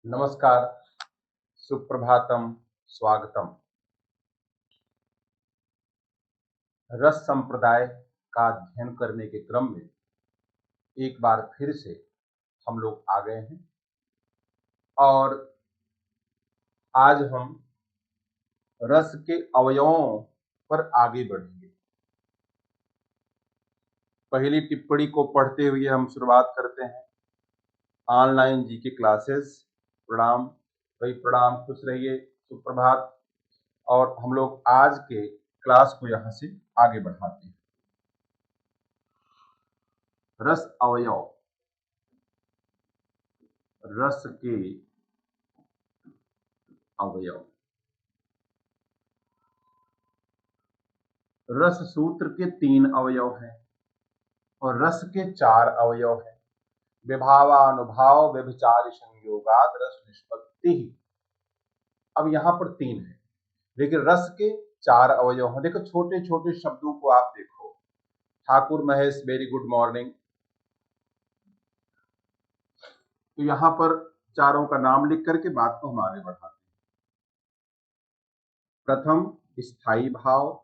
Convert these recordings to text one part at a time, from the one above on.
नमस्कार, सुप्रभातम, स्वागतम। रस संप्रदाय का अध्ययन करने के क्रम में एक बार फिर से हम लोग आ गए हैं और आज हम रस के अवयवों पर आगे बढ़ेंगे। पहली टिप्पणी को पढ़ते हुए हम शुरुआत करते हैं। ऑनलाइन जी के क्लासेस, प्रणाम भाई, प्रणाम, खुश रहिए, सुप्रभात। और हम लोग आज के क्लास को यहाँ से आगे बढ़ाते हैं। रस अवयव, रस के अवयव। रस सूत्र के 3 अवयव हैं और रस के 4 अवयव हैं। विभावानुभाव व्यभिचारी संयोगाद रस निष्पत्ति। अब यहाँ पर 3 है, लेकिन रस के 4 अवयव हैं। देखो, छोटे छोटे शब्दों को आप देखो। Thakur Mahesh, very good morning. तो यहाँ पर चारों का नाम लिख करके बात को हम आगे बढ़ाते हैं। प्रथम स्थायी भाव,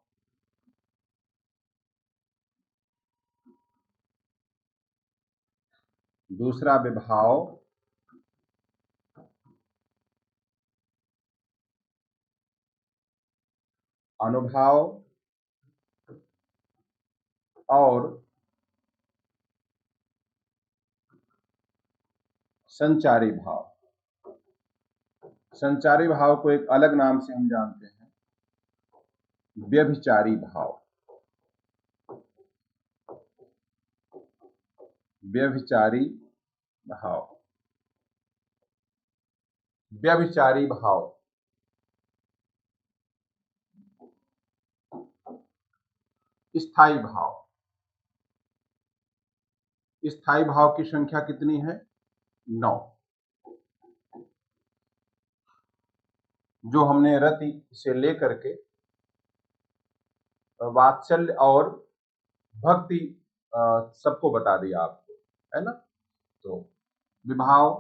दूसरा विभाव, अनुभाव और संचारी भाव। संचारी भाव को एक अलग नाम से हम जानते हैं, व्यभिचारी भाव। व्यभिचारी भाव, व्यभिचारी भाव। स्थायी भाव, स्थायी भाव की संख्या कितनी है? 9, जो हमने रति से लेकर के वात्सल्य और भक्ति सबको बता दिया आपको, है ना। तो विभाव,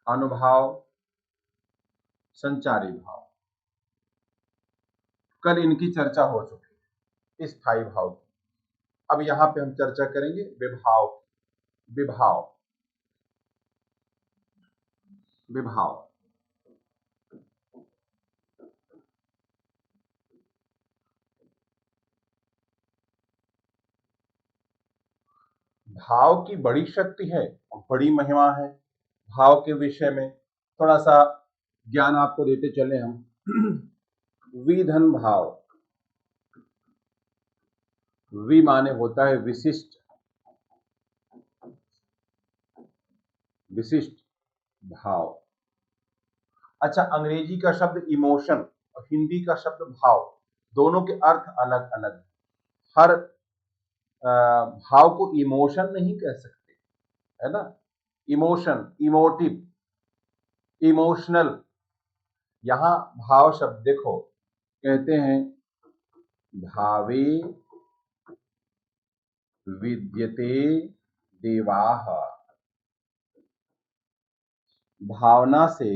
अनुभाव, संचारी भाव, कल इनकी चर्चा हो चुकी है, स्थायी भाव की। अब यहां पे हम चर्चा करेंगे विभाव। विभाव, विभाव। भाव की बड़ी शक्ति है और बड़ी महिमा है। भाव के विषय में थोड़ा सा ज्ञान आपको देते चले हम। विधन भाव, वि माने होता है विशिष्ट, विशिष्ट भाव। अच्छा, अंग्रेजी का शब्द इमोशन और हिंदी का शब्द भाव, दोनों के अर्थ अलग अलग हैं। हर भाव को इमोशन नहीं कह सकते, है ना। Emotion, emotive, emotional. यहां भाव शब्द देखो, कहते हैं भावे विद्यते देवाः। भावना से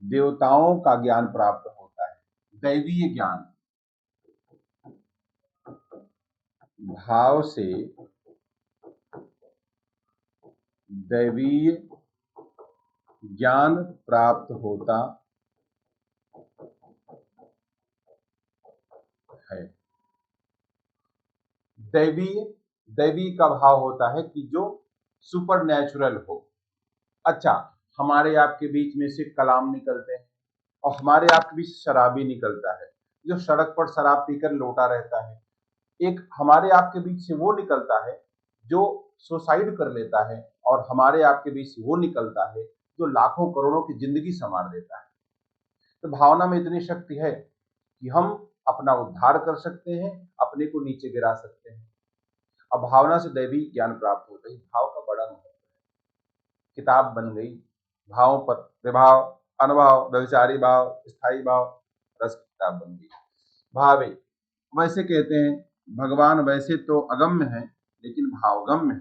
देवताओं का ज्ञान प्राप्त होता है, दैवीय ज्ञान। भाव से दैवीय ज्ञान प्राप्त होता है। दैवीय, दैवी का भाव होता है कि जो सुपर नेचुरल हो। अच्छा, हमारे आपके बीच में से कलाम निकलते हैं और हमारे आपके बीच शराबी निकलता है, जो सड़क पर शराब पीकर लोटा रहता है। एक हमारे आपके बीच से वो निकलता है जो सुसाइड कर लेता है, और हमारे आपके बीच से वो निकलता है जो लाखों करोड़ों की जिंदगी संवार देता है। तो भावना में इतनी शक्ति है कि हम अपना उद्धार कर सकते हैं, अपने को नीचे गिरा सकते हैं। अब भावना से दैवी ज्ञान प्राप्त होता है। भाव का बड़ा महत्व है। किताब बन गई भावों पर, विभाव, अनुभव, व्यभिचारी भाव, स्थायी भाव, रस की किताब बन गई। भावे, वैसे कहते हैं भगवान वैसे तो अगम्य है, लेकिन भावगम्य है,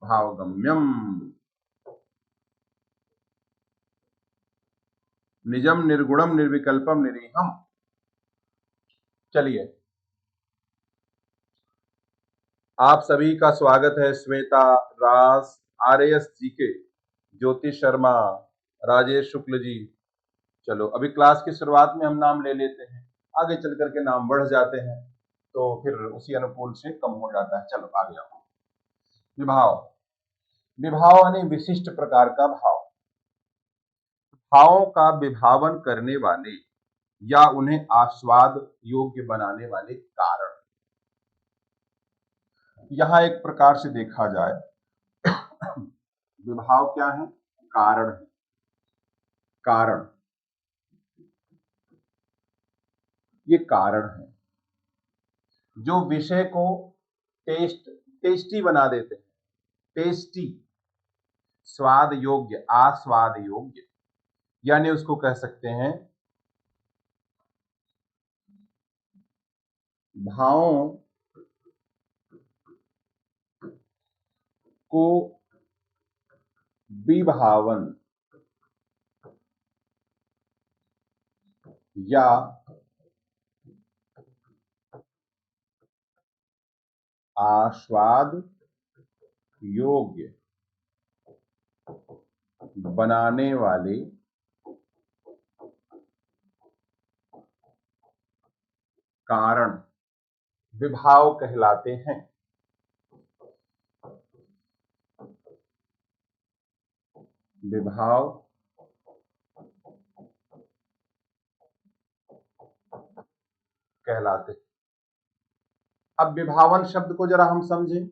भावगम्यम। निजम निर्गुणम निर्विकल्पम निरीहम। चलिए, आप सभी का स्वागत है। श्वेता, राज, आरएस जीके, ज्योति शर्मा, राजेश शुक्ल जी। चलो, अभी क्लास की शुरुआत में हम नाम ले लेते हैं, आगे चल करके नाम बढ़ जाते हैं तो फिर उसी अनुकूल से कम हो जाता है। चलो आगे आओ। विभाव, विभाव यानी विशिष्ट प्रकार का भाव। भावों का विभावन करने वाले या उन्हें आस्वाद योग्य बनाने वाले कारण। यहां एक प्रकार से देखा जाए, विभाव क्या है? कारण है। कारण, ये कारण है जो विषय को टेस्टी बना देते हैं। टेस्टी, स्वाद योग्य, आस्वाद योग्य, यानी उसको कह सकते हैं भावों को विभावन या आस्वाद योग्य बनाने वाले कारण विभाव कहलाते हैं। विभाव कहलाते हैं। अब विभावन शब्द को जरा हम समझें।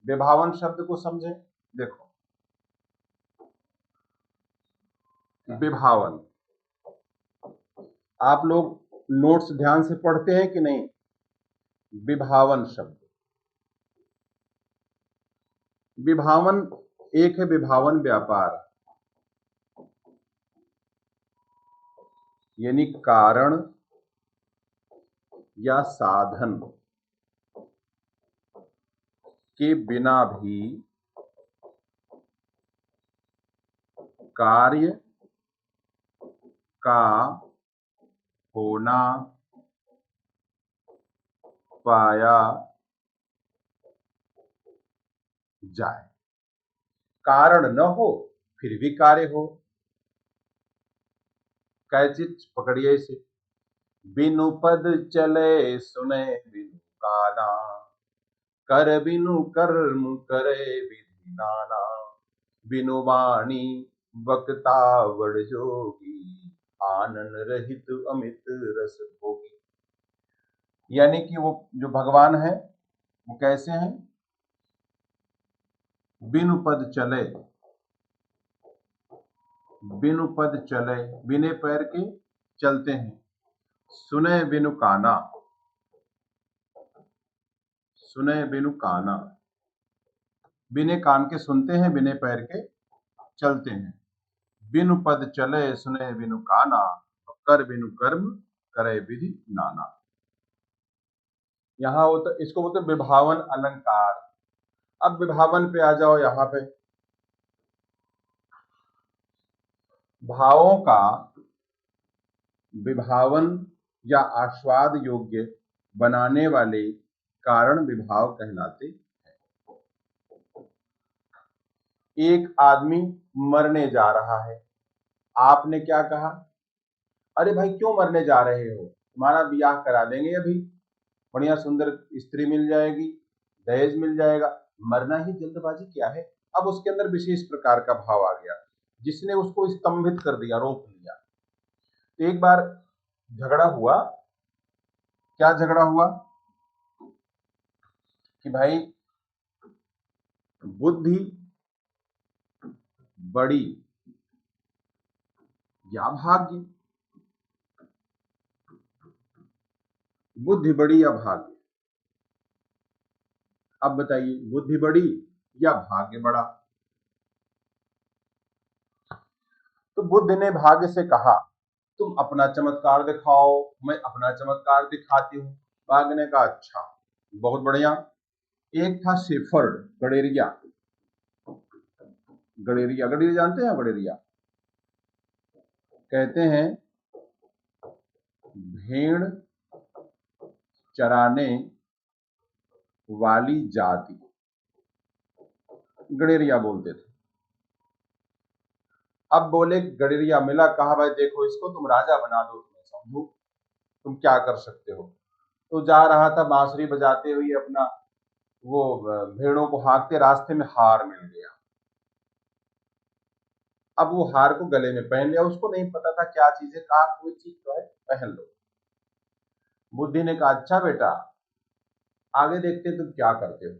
विभावन शब्द को समझें। देखो, विभावन, आप लोग नोट्स ध्यान से पढ़ते हैं कि नहीं? विभावन शब्द, विभावन एक है विभावन व्यापार, यानी कारण या साधन के बिना भी कार्य का होना पाया जाए। कारण न हो फिर भी कार्य हो। कैचित पकड़िए इसे। बिनु पद चले सुने बिनु काना, कर बिनु कर्म करे विधि नाना, बिनु वाणी वक्ता वड जोगी, आनन रहित अमित रस भोगी। यानी कि वो जो भगवान है वो कैसे हैं? बिनु पद चले, बिनु पद चले, बिने पैर के चलते हैं। सुने बिनु काना, सुने बिनु काना, बिने कान के सुनते हैं, बिने पैर के चलते हैं। बिनु पद चले सुने बिनु काना, कर बिनु कर्म करे विधि नाना। यहां हो तो इसको बोलते विभावन अलंकार। अब विभावन पे आ जाओ। यहां पे भावों का विभावन या आस्वाद योग्य बनाने वाले कारण विभाव कहलाते हैं। एक आदमी मरने जा रहा है, आपने क्या कहा? अरे भाई क्यों मरने जा रहे हो, तुम्हारा ब्याह करा देंगे, अभी बढ़िया सुंदर स्त्री मिल जाएगी, दहेज मिल जाएगा, मरना ही जल्दबाजी क्या है। अब उसके अंदर विशेष प्रकार का भाव आ गया जिसने उसको स्तंभित कर दिया, रोक लिया। तो एक बार झगड़ा हुआ। क्या झगड़ा हुआ? कि भाई बुद्धि बड़ी या भाग्य, बुद्धि बड़ी या भाग्य। अब बताइए, बुद्धि बड़ी या भाग्य बड़ा? तो बुद्ध ने भाग्य से कहा तुम अपना चमत्कार दिखाओ, मैं अपना चमत्कार दिखाती हूं। भाग्य ने कहा अच्छा, बहुत बढ़िया। एक था शेफर्ड, गडेरिया। गडेरिया, गडेरिया जानते हैं? गडेरिया कहते हैं भेड़ चराने वाली जाति, गडेरिया बोलते थे। अब बोले गडेरिया मिला, कहा भाई देखो इसको तुम राजा बना दो, तुम्हें समझो तुम क्या कर सकते हो। तो जा रहा था बांसुरी बजाते हुए अपना वो भेड़ों को हाँकते, रास्ते में हार मिल गया। अब वो हार को गले में पहन लिया, उसको नहीं पता था क्या चीज है, कहा कोई चीज तो है पहन लो। बुद्धि ने कहा अच्छा बेटा आगे देखते तुम क्या करते हो।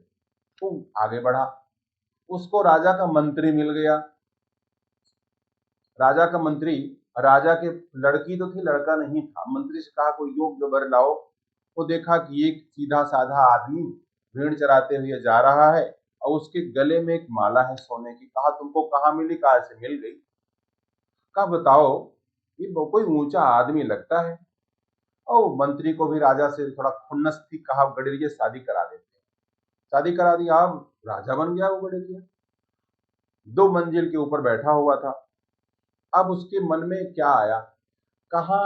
तो आगे बढ़ा, उसको राजा का मंत्री मिल गया। राजा का मंत्री, राजा के लड़की तो थी लड़का नहीं था। मंत्री से कहा कोई योग्य वर लाओ। वो देखा कि एक सीधा साधा आदमी भेड़ चराते हुए जा रहा है और उसके गले में एक माला है सोने की। कहा तुमको कहाँ मिली, कहा से मिल गई। कहा बताओ ये कोई ऊंचा आदमी लगता है। और मंत्री को भी राजा से थोड़ा खुन्नस थी, कहा गडरिया शादी करा देते हैं। शादी करा दी, अब राजा बन गया वो गडरिया। 2 मंजिल के ऊपर बैठा हुआ था। अब उसके मन में क्या आया, कहा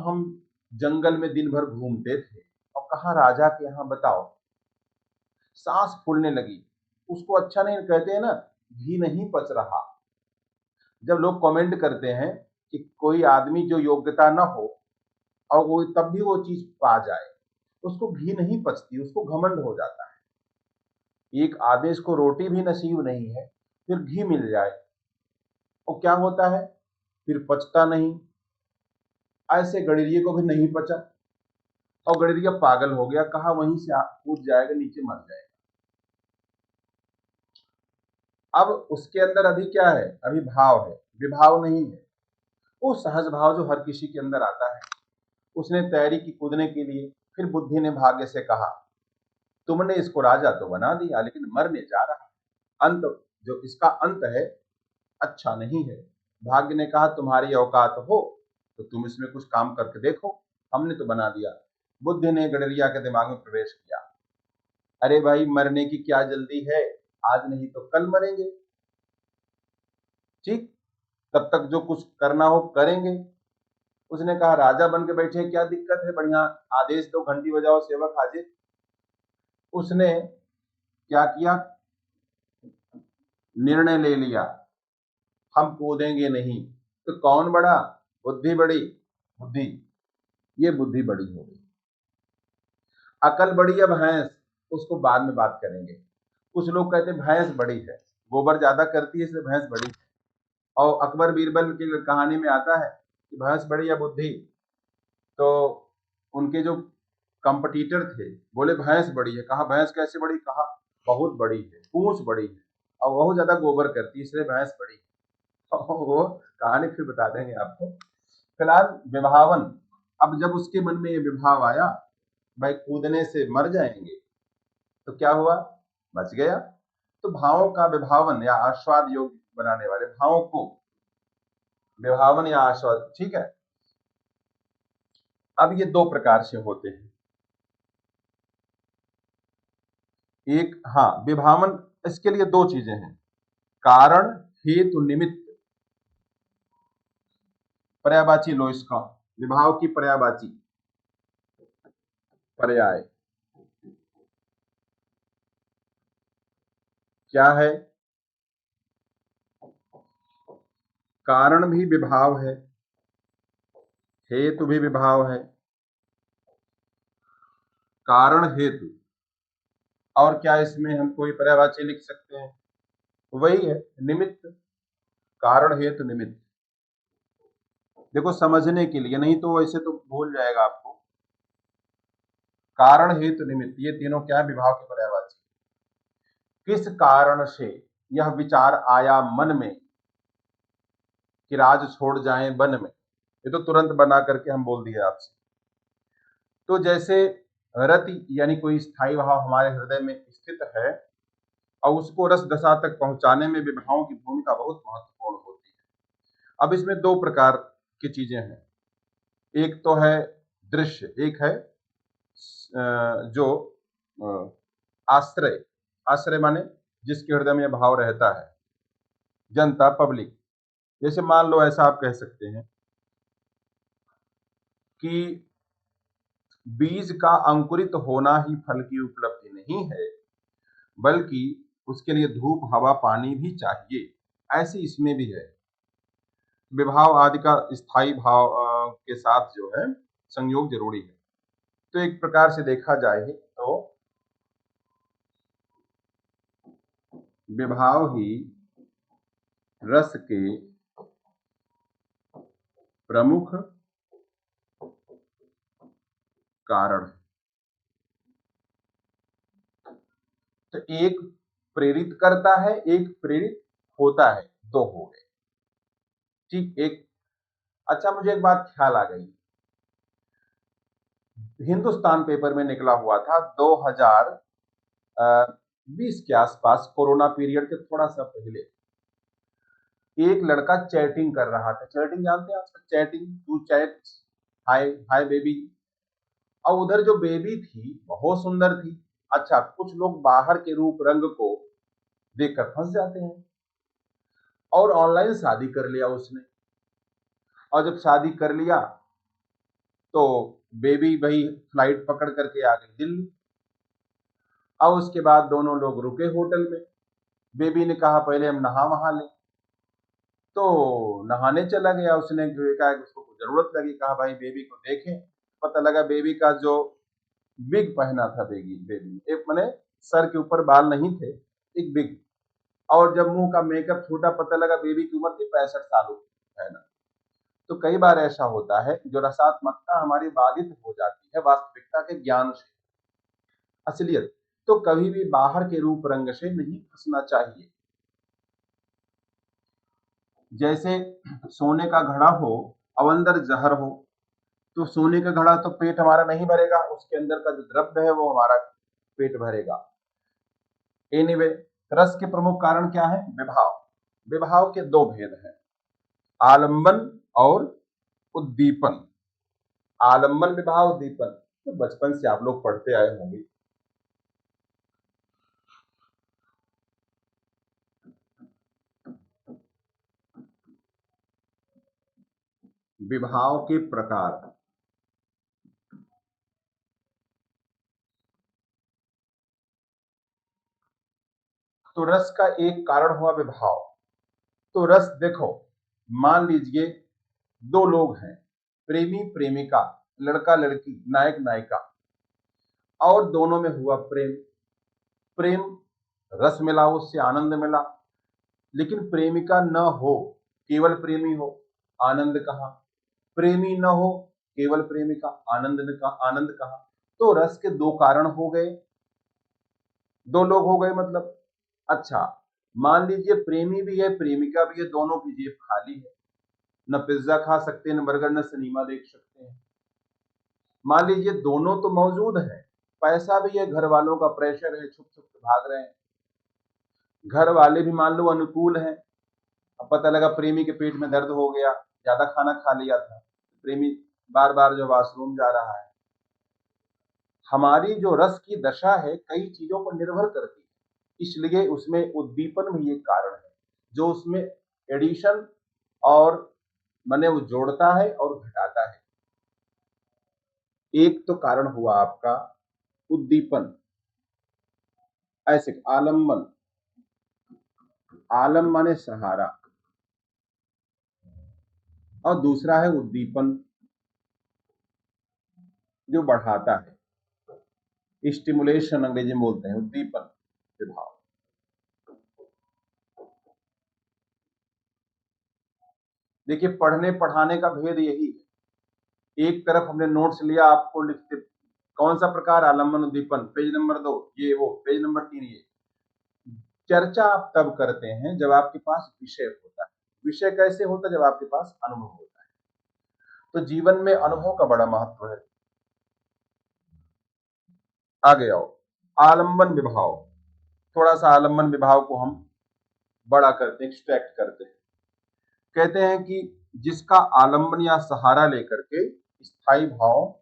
हम जंगल में दिन भर घूमते थे और कहा राजा के यहाँ, बताओ। सांस फूलने लगी, उसको अच्छा नहीं, कहते हैं ना घी नहीं पच रहा। जब लोग कमेंट करते हैं कि कोई आदमी जो योग्यता ना हो और वो तब भी वो चीज पा जाए, उसको घी नहीं पचती, उसको घमंड हो जाता है। एक आदेश को रोटी भी नसीब नहीं है, फिर घी मिल जाए और क्या होता है, फिर पचता नहीं। ऐसे गडरिये को भी नहीं पचा और गडरिया पागल हो गया, कहा वहीं से कूद जाएगा, नीचे मर जाएगा। अब उसके अंदर अभी क्या है, अभी भाव है, विभाव नहीं है। वो सहज भाव जो हर किसी के अंदर आता है। उसने तैयारी की कूदने के लिए। फिर बुद्धि ने भाग्य से कहा तुमने इसको राजा तो बना दिया लेकिन मरने जा रहा है, अंत जो इसका अंत है अच्छा नहीं है। भाग्य ने कहा तुम्हारी औकात हो तो तुम इसमें कुछ काम करके देखो, हमने तो बना दिया। बुद्धि ने गडरिया के दिमाग में प्रवेश किया, अरे भाई मरने की क्या जल्दी है, आज नहीं तो कल मरेंगे, ठीक, तब तक जो कुछ करना हो करेंगे। उसने कहा राजा बन के बैठे क्या दिक्कत है, बढ़िया आदेश दो, घंटी बजाओ, सेवक हाजिर। उसने क्या किया, निर्णय ले लिया हम कूदेंगे नहीं। तो कौन बड़ा, बुद्धि बड़ी, बुद्धि, ये बुद्धि बड़ी हो गई। अकल बड़ी है भैंस, उसको बाद में बात करेंगे। कुछ लोग कहते हैं भैंस बड़ी है, गोबर ज्यादा करती है इसलिए भैंस बड़ी है। और अकबर बीरबल की कहानी में आता है कि भैंस बड़ी या बुद्धि, तो उनके जो कंपटीटर थे बोले भैंस बड़ी है। कहा भैंस कैसे बड़ी, कहा बहुत बड़ी है, पूंछ बड़ी है और बहुत ज्यादा गोबर करती है इसलिए भैंस बड़ी है। वो कहानी फिर बता देंगे आपको। फिलहाल विभावन, अब जब उसके मन में ये विभाव आया भाई कूदने से मर जाएंगे, तो क्या हुआ, बच गया। तो भावों का विभावन या आस्वाद योग्य बनाने वाले भावों को विभावन या आस्वाद, ठीक है। अब ये 2 प्रकार से होते हैं। एक, हाँ विभावन, इसके लिए 2 चीजें हैं, कारण हेतु निमित्त। पर्यायवाची लो इसका, विभाव की पर्यायवाची, पर्याय क्या है, कारण भी विभाव है, हेतु भी विभाव है, कारण हेतु। और क्या इसमें हम कोई पर्यायवाची लिख सकते हैं, वही है निमित्त, कारण हेतु निमित्त। देखो समझने के लिए, नहीं तो वैसे तो भूल जाएगा आपको। कारण हेतु निमित्त ये तीनों क्या है, विभाव के पर्यायवाची। किस कारण से यह विचार आया मन में कि राज छोड़ जाएं वन में, ये तो तुरंत बना करके हम बोल दिए आपसे। तो जैसे रति यानी कोई स्थायी भाव हमारे हृदय में स्थित है और उसको रस दशा तक पहुंचाने में विभावों की भूमिका बहुत महत्वपूर्ण होती है। अब इसमें 2 प्रकार की चीजें हैं, एक तो है दृश्य, एक है जो आश्रय। आश्रय माने जिसके हृदय में भाव रहता है, जनता, पब्लिक। जैसे मान लो ऐसा आप कह सकते हैं कि बीज का अंकुरित होना ही फल की उपलब्धि नहीं है, बल्कि उसके लिए धूप, हवा, पानी भी चाहिए। ऐसे इसमें भी है। विभाव आदि का स्थायी भाव के साथ जो है संयोग जरूरी है। तो एक प्रकार से देखा जाए तो विभाव ही रस के प्रमुख कारण है। तो एक प्रेरित करता है, एक प्रेरित होता है, दो हो गए। ठीक। एक अच्छा, मुझे एक बात ख्याल आ गई। हिंदुस्तान पेपर में निकला हुआ था 2020 के आसपास, कोरोना पीरियड के थोड़ा सा पहले, एक लड़का चैटिंग कर रहा था। चैटिंग जानते हैं आजकल? Chatting, to chat, hi hi baby. और उधर जो बेबी थी बहुत सुंदर थी। अच्छा, कुछ लोग बाहर के रूप रंग को देखकर फंस जाते हैं और ऑनलाइन शादी कर लिया उसने। और जब शादी कर लिया तो बेबी भाई फ्लाइट पकड़ करके आ गई दिल्ली। और उसके बाद दोनों लोग रुके होटल में। बेबी ने कहा पहले हम नहा वहा लें, तो नहाने चला गया। उसने कहा कि उसको जरूरत लगी, कहा भाई बेबी को देखें। पता लगा बेबी का जो विग पहना था, बेबी एक मैंने सर के ऊपर बाल नहीं थे, एक विग। और जब मुंह का मेकअप छूटा, पता लगा बेबी की उम्र थी 65 सालों की, है ना। तो कई बार ऐसा होता है जो रसात्मकता हमारी बाधित हो जाती है वास्तविकता के ज्ञान से, असलियत। तो कभी भी बाहर के रूप रंग से नहीं फंसना चाहिए। जैसे सोने का घड़ा हो और अंदर जहर हो, तो सोने का घड़ा तो पेट हमारा नहीं भरेगा, उसके अंदर का जो द्रव्य है वो हमारा पेट भरेगा। एनीवे, रस के प्रमुख कारण क्या है? विभाव। विभाव के दो भेद हैं, आलंबन और उद्दीपन। आलंबन विभाव, उद्दीपन तो बचपन से आप लोग पढ़ते आए होंगे। विभाव के प्रकार। तो रस का एक कारण हुआ विभाव। तो रस देखो, मान लीजिए दो लोग हैं, प्रेमी प्रेमिका, लड़का लड़की, नायक नायिका, और दोनों में हुआ प्रेम। प्रेम रस मिला, उससे आनंद मिला। लेकिन प्रेमिका न हो, केवल प्रेमी हो, आनंद कहाँ? प्रेमी न हो, केवल प्रेमिका, आनंद कहाँ? तो रस के दो कारण हो गए, दो लोग हो गए मतलब। अच्छा, मान लीजिए प्रेमी भी है, प्रेमिका भी है, दोनों की जेब खाली है, न पिज्जा खा सकते हैं, न बर्गर, न सिनेमा देख सकते हैं। मान लीजिए दोनों तो मौजूद हैं, पैसा भी है, घर वालों का प्रेशर है, छुप छुप के भाग रहे हैं। घर वाले भी मान लो अनुकूल हैं। अब पता लगा प्रेमी के पेट में दर्द हो गया, ज्यादा खाना खा लिया था, प्रेमी बार बार जो वॉशरूम जा रहा है। हमारी जो रस की दशा है कई चीजों पर निर्भर करती है, इसलिए उसमें उद्दीपन भी एक कारण है, जो उसमें एडिशन और माने वो जोड़ता है और घटाता है। एक तो कारण हुआ आपका उद्दीपन, ऐसे आलम्बन, आलम माने सहारा, और दूसरा है उद्दीपन जो बढ़ाता है, स्टिमुलेशन अंग्रेजी में बोलते हैं, उद्दीपन विभाव। देखिए, पढ़ने पढ़ाने का भेद यही है। एक तरफ हमने नोट्स लिया, आपको लिखते कौन सा प्रकार, आलम्बन उद्दीपन, पेज नंबर 2 ये, वो पेज नंबर 3 ये। चर्चा आप तब करते हैं जब आपके पास विषय होता है। विषय कैसे होता है? जब आपके पास अनुभव होता है। तो जीवन में अनुभव का बड़ा महत्व है। आगे आओ, आलम्बन विभाव। थोड़ा सा आलम्बन विभाव को हम बड़ा करते हैं, एक्सट्रैक्ट करते हैं। कहते हैं कि जिसका आलम्बन या सहारा लेकर के स्थायी भाव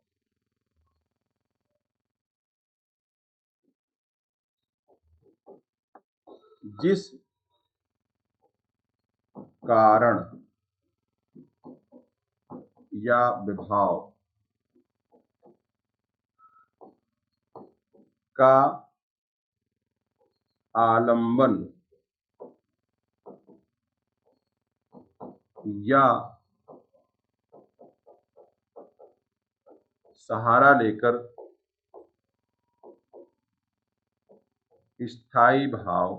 जिस कारण या विभाव का आलंबन या सहारा लेकर स्थायी भाव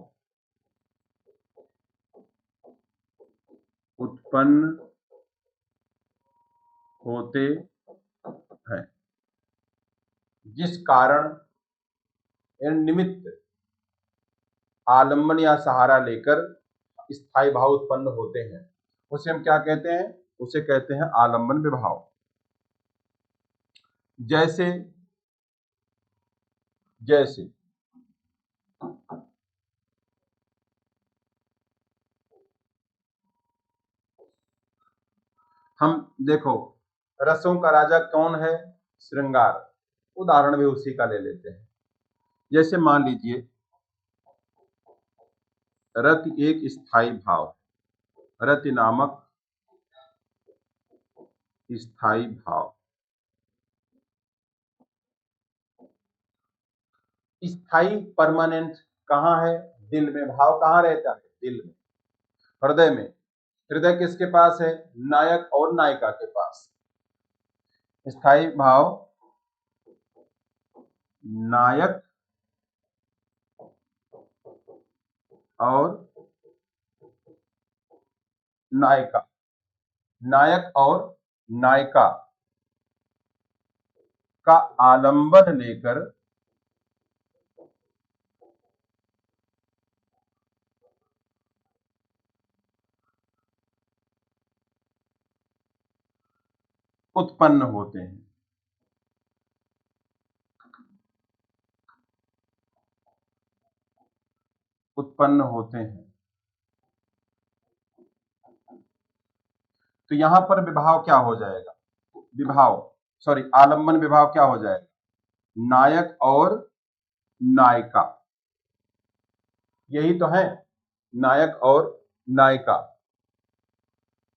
उत्पन्न होते हैं, जिस कारण निमित्त आलंबन या सहारा लेकर स्थायी भाव उत्पन्न होते हैं, उसे हम क्या कहते हैं? उसे कहते हैं आलंबन विभाव। जैसे जैसे हम देखो, रसों का राजा कौन है? श्रृंगार। उदाहरण भी उसी का ले लेते हैं। जैसे मान लीजिए रति एक स्थायी भाव, रति नामक स्थायी भाव। स्थायी परमानेंट कहाँ है? दिल में। भाव कहाँ रहता है? दिल में, हृदय में। हृदय किसके पास है? नायक और नायिका के पास। स्थायी भाव नायक और नायिका, नायक और नायिका का आलंबन लेकर उत्पन्न होते हैं। उत्पन्न होते हैं। तो यहां पर विभाव क्या हो जाएगा? आलंबन विभाव क्या हो जाएगा? नायक और नायिका। यही तो है, नायक और नायिका।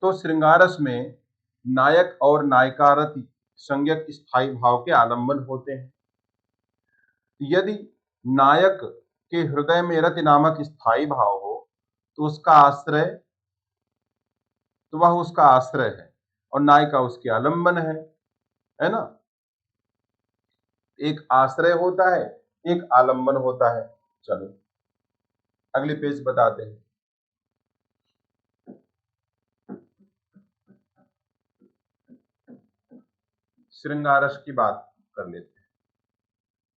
तो श्रृंगारस में नायक और नायिका रति संज्ञक स्थायी भाव के आलंबन होते हैं। यदि नायक के हृदय में रति नामक स्थायी भाव हो तो वह उसका आश्रय है और नायिका उसके आलंबन है ना। एक आश्रय होता है, एक आलंबन होता है। चलो अगले पेज बताते हैं। श्रृंगारस की बात कर लेते हैं।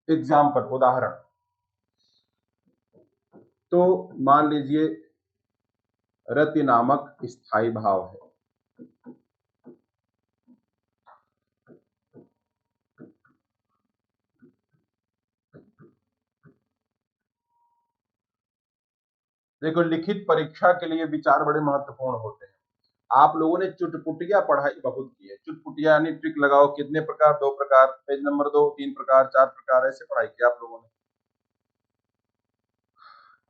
एग्जाम्पल, उदाहरण। तो मान लीजिए रति नामक स्थायी भाव है। देखो, लिखित परीक्षा के लिए विचार बड़े महत्वपूर्ण होते हैं। आप लोगों ने चुटपुटिया पढ़ाई बहुत की है। चुटपुटिया यानी ट्रिक लगाओ, कितने प्रकार? 2 प्रकार, पेज नंबर 2, 3 प्रकार, 4 प्रकार, ऐसे पढ़ाई की आप लोगों ने।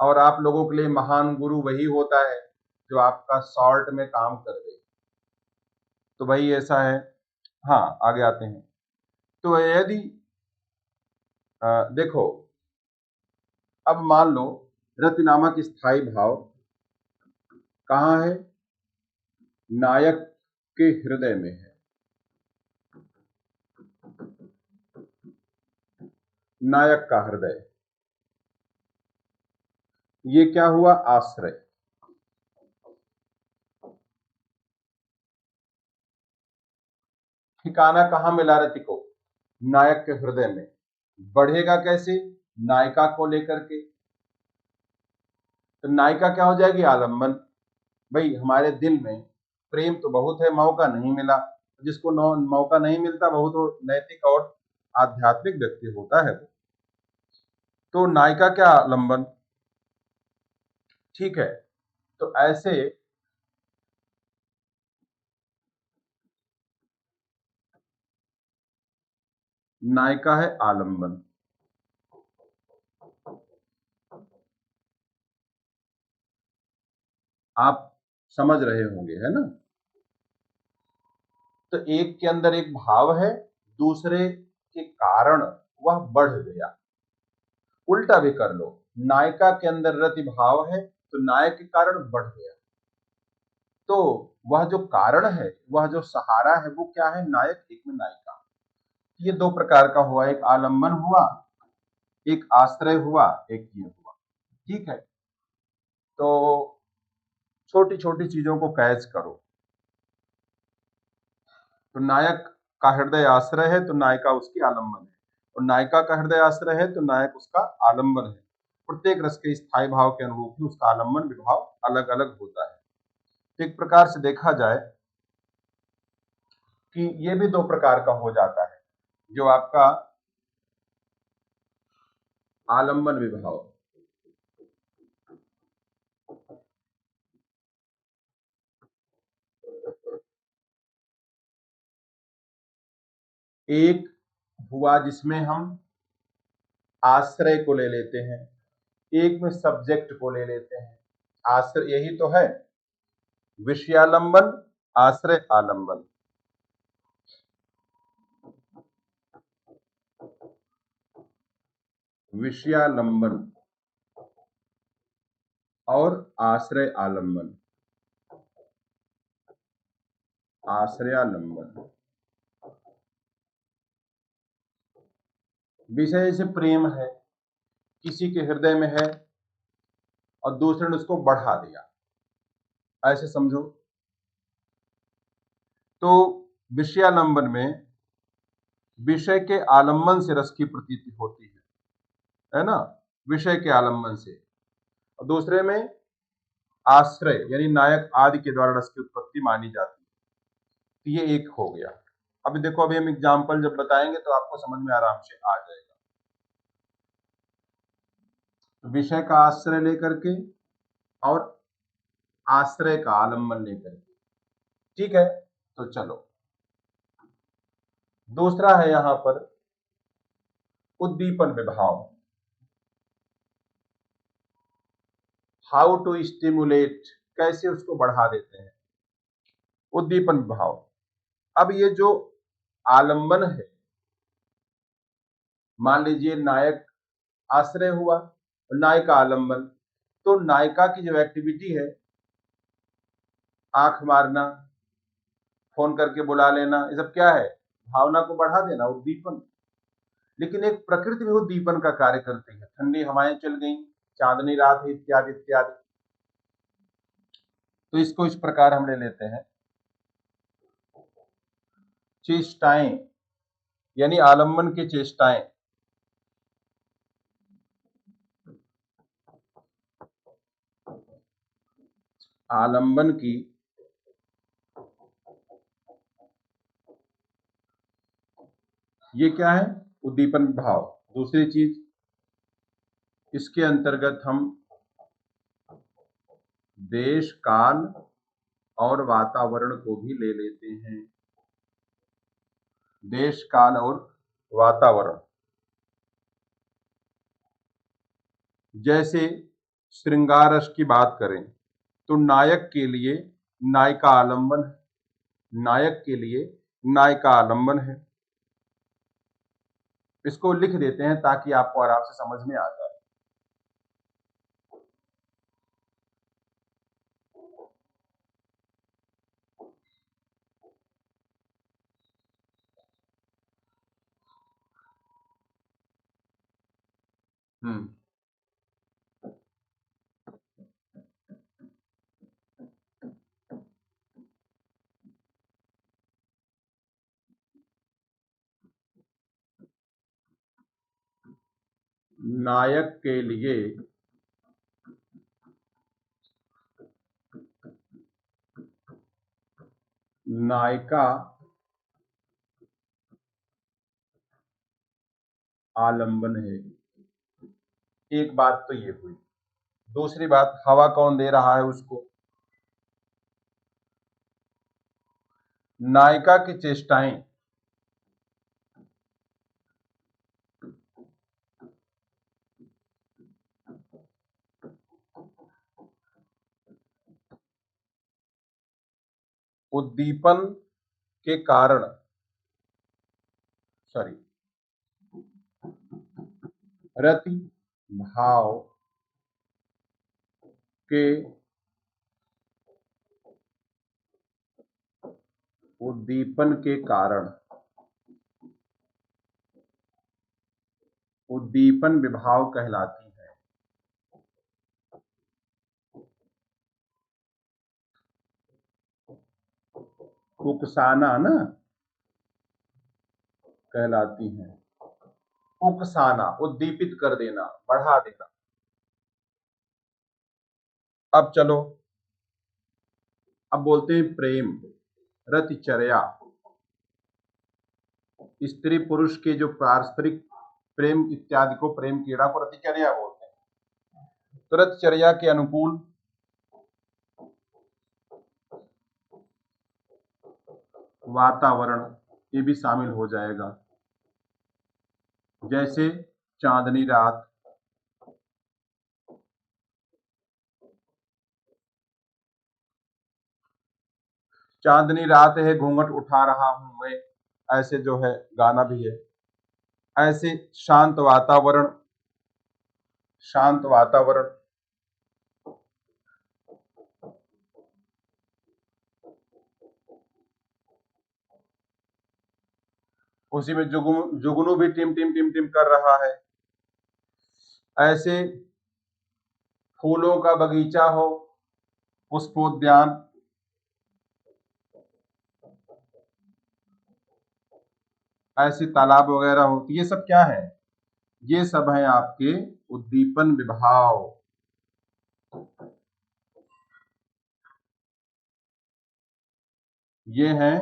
और आप लोगों के लिए महान गुरु वही होता है जो आपका शॉर्ट में काम कर दे। तो वही ऐसा है। हाँ, आगे आते हैं। तो यदि देखो, अब मान लो रति नामक स्थायी भाव कहाँ है? नायक के हृदय में है। नायक का हृदय, ये क्या हुआ? आश्रय। ठिकाना कहां मिला रति को? नायक के हृदय में। बढ़ेगा कैसे? नायिका को लेकर के। तो नायिका क्या हो जाएगी? आलंबन। भाई हमारे दिल में प्रेम तो बहुत है, मौका नहीं मिला। जिसको मौका नहीं मिलता वो तो नैतिक और आध्यात्मिक व्यक्ति होता है। तो नायिका क्या? आलंबन। ठीक है, तो ऐसे नायिका है आलंबन। आप समझ रहे होंगे, है ना। तो एक के अंदर एक भाव है, दूसरे के कारण वह बढ़ गया। उल्टा भी कर लो, नायिका के अंदर रति भाव है तो नायक के कारण बढ़ गया, तो वह जो कारण है, वह जो सहारा है, वो क्या है? नायक, एक में नायिका। ये दो प्रकार का हुआ, एक आलम्बन हुआ, एक आश्रय हुआ, एक ये हुआ। ठीक है, तो छोटी छोटी चीजों को कैच करो। तो नायक का हृदय आश्रय है तो नायिका उसकी आलम्बन है, और नायिका का हृदय आश्रय है तो नायक उसका आलम्बन है। प्रत्येक रस के स्थायी भाव के अनुरूप ही उसका आलम्बन विभाव अलग अलग होता है। एक प्रकार से देखा जाए कि ये भी दो प्रकार का हो जाता है, जो आपका आलम्बन विभाव। एक हुआ जिसमें हम आश्रय को ले लेते हैं, एक में सब्जेक्ट को ले लेते हैं। आश्रय यही तो है, विषयालंबन, आश्रय आलंबन। विषयालंबन और आश्रय आलंबन, आश्रयालंबन। विषय से प्रेम है, किसी के हृदय में है और दूसरे ने उसको बढ़ा दिया, ऐसे समझो। तो विषयालंबन में विषय के आलंबन से रस की प्रतीति होती है ना, विषय के आलंबन से। और दूसरे में आश्रय यानी नायक आदि के द्वारा रस की उत्पत्ति मानी जाती है। तो ये एक हो गया। अभी देखो, अभी हम एग्जाम्पल जब बताएंगे तो आपको समझ में आराम से आ जाएगा। तो विषय का आश्रय लेकर के और आश्रय का आलंबन लेकर के, ठीक है। तो चलो, दूसरा है यहां पर उद्दीपन विभाव। हाउ टू स्टिमुलेट, कैसे उसको बढ़ा देते हैं, उद्दीपन विभाव। अब ये जो आलंबन है, मान लीजिए नायक आश्रय हुआ और नायिका आलंबन, तो नायिका की जो एक्टिविटी है, आंख मारना, फोन करके बुला लेना, ये सब क्या है? भावना को बढ़ा देना, उद्दीपन। लेकिन एक प्रकृति भी उद्दीपन का कार्य करती है, ठंडी हवाएं चल गई, चांदनी रात है, इत्यादि इत्यादि। तो इसको इस प्रकार हम ले लेते हैं, चेष्टाएं यानी आलंबन की चेष्टाएं। आलंबन की ये क्या है? उद्दीपन भाव। दूसरी चीज, इसके अंतर्गत हम देश, काल और वातावरण को भी ले लेते हैं। देश, काल और वातावरण। जैसे श्रृंगार रस की बात करें तो नायक के लिए नायिका आलंबन है, नायक के लिए नायिका आलंबन है। इसको लिख देते हैं ताकि आपको आराम से समझ में आ जाए। हम्म, नायक के लिए नायिका आलंबन है। एक बात तो ये हुई। दूसरी बात, हवा कौन दे रहा है उसको? नायिका की चेष्टाएं उद्दीपन के कारण, सॉरी, रति भाव के उद्दीपन के कारण उद्दीपन विभाव कहलाती है। उकसाना ना कहलाती है। उकसाना, उद्दीपित कर देना, बढ़ा देना। अब चलो, अब बोलते हैं प्रेम, रतिचर्या। स्त्री पुरुष के जो पारस्परिक प्रेम इत्यादि को, प्रेम क्रीड़ा को रतिचर्या बोलते हैं। तो रतिचर्या के अनुकूल वातावरण ये भी शामिल हो जाएगा, जैसे चांदनी रात, चांदनी रात है घूंघट उठा रहा हूं मैं, ऐसे जो है गाना भी है। ऐसे शांत वातावरण, शांत वातावरण, उसी में जुगनू भी टिम टिम टिम टिम कर रहा है। ऐसे फूलों का बगीचा हो, पुष्पोद्यान, ऐसे तालाब वगैरह हो, तो ये सब क्या है? ये सब है आपके उद्दीपन विभाव। ये है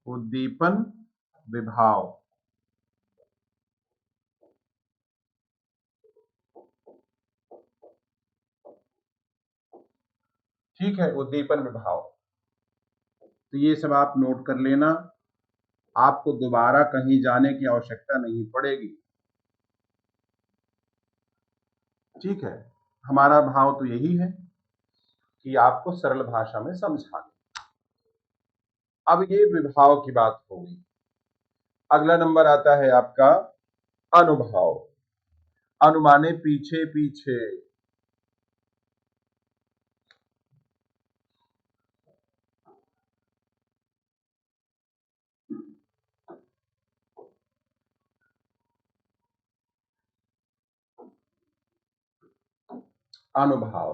उद्दीपन विभाव। ठीक है, उद्दीपन विभाव। तो ये सब आप नोट कर लेना, आपको दोबारा कहीं जाने की आवश्यकता नहीं पड़ेगी। ठीक है, हमारा भाव तो यही है कि आपको सरल भाषा में समझा दें। अब ये विभाव की बात होगी। अगला नंबर आता है आपका अनुभाव। अनुमाने पीछे पीछे। अनुभाव,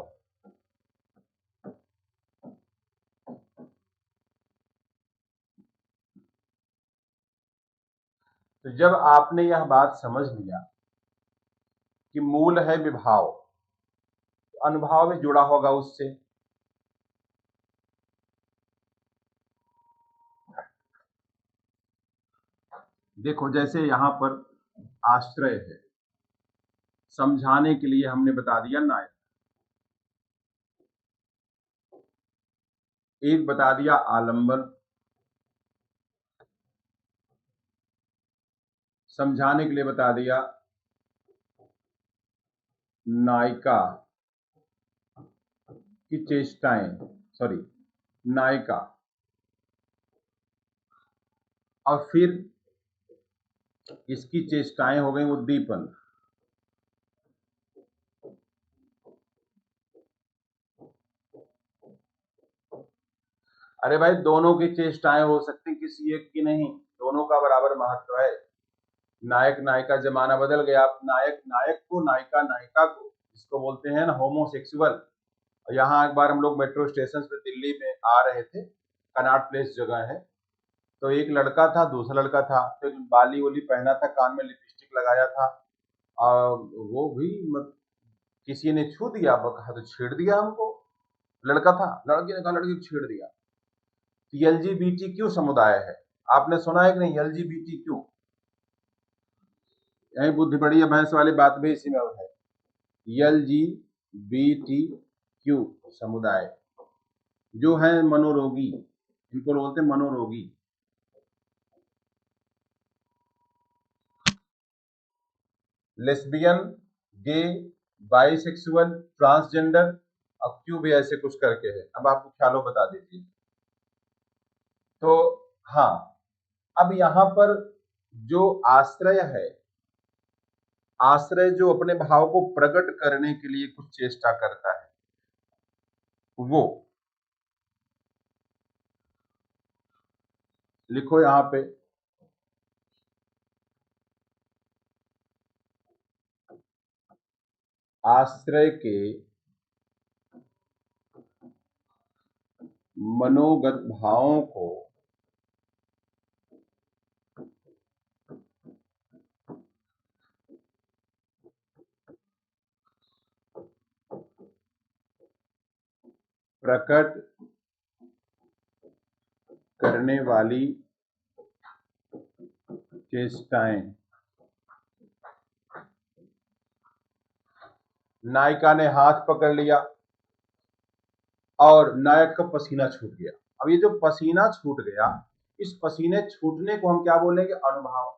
तो जब आपने यह बात समझ लिया कि मूल है विभाव, तो अनुभाव भी जुड़ा होगा उससे। देखो, जैसे यहां पर आश्रय है, समझाने के लिए हमने बता दिया नायक, एक बता दिया आलंबन, समझाने के लिए बता दिया नायिका की चेष्टाएं, सॉरी नायिका, और फिर इसकी चेष्टाएं हो गई उद्दीपन। अरे भाई, दोनों की चेष्टाएं हो सकती, किसी एक की नहीं, दोनों का बराबर महत्व है। नायक नायिका जमाना बदल गया, आप नायक नायक को, नायिका नायिका को, जिसको बोलते हैं ना होमोसेक्सुअल। यहाँ एक बार हम लोग मेट्रो स्टेशन पे दिल्ली में आ रहे थे, कनॉट प्लेस जगह है, तो एक लड़का था, दूसरा लड़का था, तो बाली वोली पहना था, कान में लिपस्टिक लगाया था, और वो भी किसी ने छू दिया, कहा तो छेड़ दिया हमको। लड़का था, लड़की ने कहा लड़की को छेड़ दिया। LGBTQ समुदाय है, आपने सुना है कि नहीं? LGBTQ, यही बुद्धि बड़ी है भैंस वाली बात भी इसी में है। LGBTQ समुदाय जो है मनोरोगी, इनको बोलते हैं मनोरोगी। लेस्बियन, गे, बाइसेक्सुअल, ट्रांसजेंडर, अब क्यों भी ऐसे कुछ करके है, अब आपको ख्याल हो बता दीजिए। तो हाँ, अब यहां पर जो आश्रय है, आश्रय जो अपने भाव को प्रकट करने के लिए कुछ चेष्टा करता है, वो लिखो यहां पे, आश्रय के मनोगत भावों को प्रकट करने वाली चेष्टाएं। नायिका ने हाथ पकड़ लिया और नायक का पसीना छूट गया। अब ये जो पसीना छूट गया, इस पसीने छूटने को हम क्या बोलेंगे? अनुभव।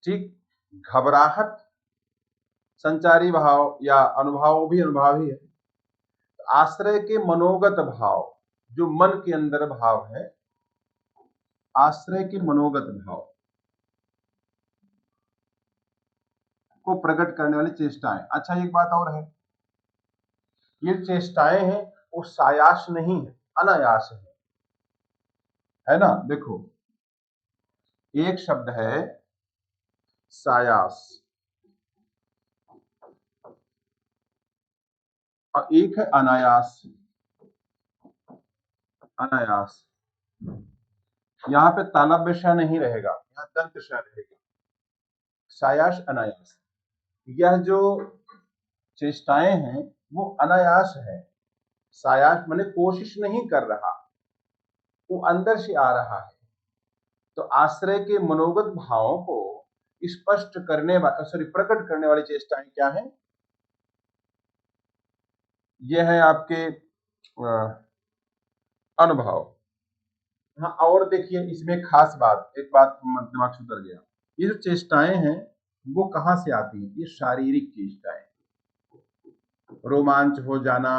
ठीक, घबराहट संचारी भाव या अनुभाव भी अनुभाव ही है। आश्रय के मनोगत भाव, जो मन के अंदर भाव है, आश्रय के मनोगत भाव को प्रकट करने वाली चेष्टाएं। अच्छा, एक बात और है, ये चेष्टाएं हैं वो सायास नहीं है, अनायास है ना। देखो, एक शब्द है सायास और एक है अनायास। अनायास, यहाँ पे तालव्य श नहीं रहेगा, यहाँ दंत श रहेगा। सायास, अनायास। यह जो चेष्टाएं हैं वो अनायास है। सायास माने कोशिश नहीं कर रहा, वो अंदर से आ रहा है। तो आश्रय के मनोगत भावों को स्पष्ट करने वाली, प्रकट करने वाली चेष्टाएं क्या है? यह है आपके अनुभव। हाँ, और देखिए इसमें खास बात, एक बात दिमाग से उतर गया, ये जो चेष्टाएं हैं वो कहां से आती हैं? ये शारीरिक चेष्टाएं, रोमांच हो जाना,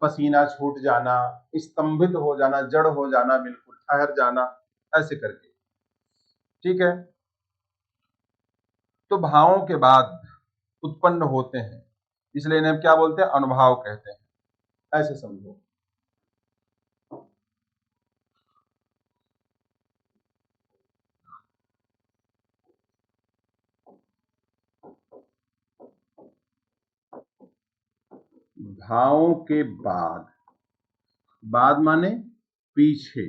पसीना छूट जाना, स्तंभित हो जाना, जड़ हो जाना, बिल्कुल ठहर जाना, ऐसे करके। ठीक है, तो भावों के बाद उत्पन्न होते हैं, इसलिए इन्हें क्या बोलते हैं? अनुभाव कहते हैं। ऐसे समझो। भावों के बाद, बाद माने पीछे,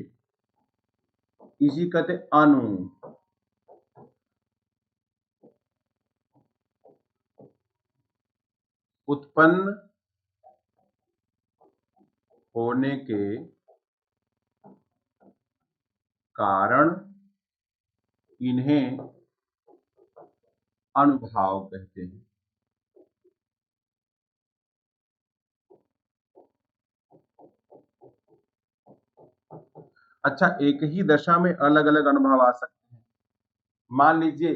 इसी कहते अनु। उत्पन्न होने के कारण इन्हें अनुभाव कहते हैं। अच्छा, एक ही दशा में अलग अलग अनुभव आ सकते हैं। मान लीजिए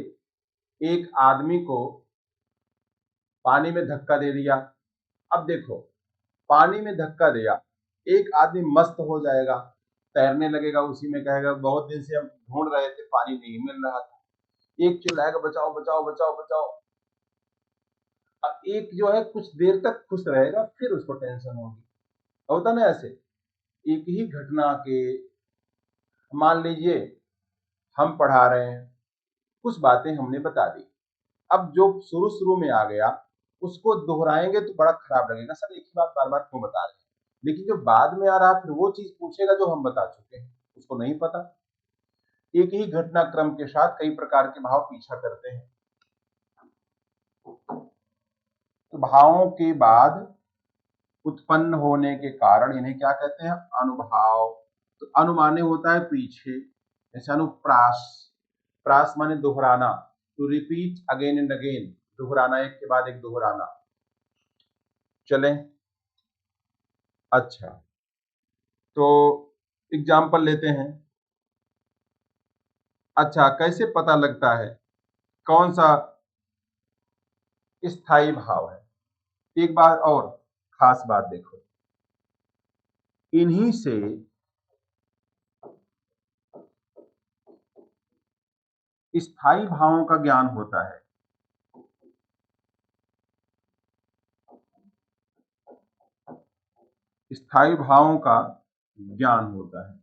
एक आदमी को पानी में धक्का दे दिया। अब देखो, पानी में धक्का दिया, एक आदमी मस्त हो जाएगा, तैरने लगेगा, उसी में कहेगा बहुत दिन से हम ढूंढ रहे थे, पानी नहीं मिल रहा था। एक चिल्लाएगा बचाओ बचाओ बचाओ बचाओ। अब एक जो है कुछ देर तक खुश रहेगा, फिर उसको टेंशन होगी। होता ना ऐसे। एक ही घटना के, मान लीजिए हम पढ़ा रहे हैं, कुछ बातें हमने बता दी, अब जो शुरू शुरू में आ गया उसको दोहराएंगे तो बड़ा खराब लगेगा, सर एक ही बात बार बार क्यों बता रहे हैं। लेकिन जो बाद में आ रहा फिर वो चीज पूछेगा जो हम बता चुके हैं, उसको नहीं पता। एक ही घटनाक्रम के साथ कई प्रकार के भाव पीछा करते हैं। तो भावों के बाद उत्पन्न होने के कारण इन्हें क्या कहते हैं? अनुभाव। तो अनुमाने होता है पीछे, जैसे अनुप्रास। प्रास माने दोहराना, to repeat again and again, दोहराना, एक के बाद एक दोहराना। चलें, अच्छा तो एग्जाम्पल लेते हैं। अच्छा, कैसे पता लगता है कौन सा स्थायी भाव है? एक बात और खास बात देखो, इन्हीं से स्थायी भावों का ज्ञान होता है। स्थायी भावों का ज्ञान होता है।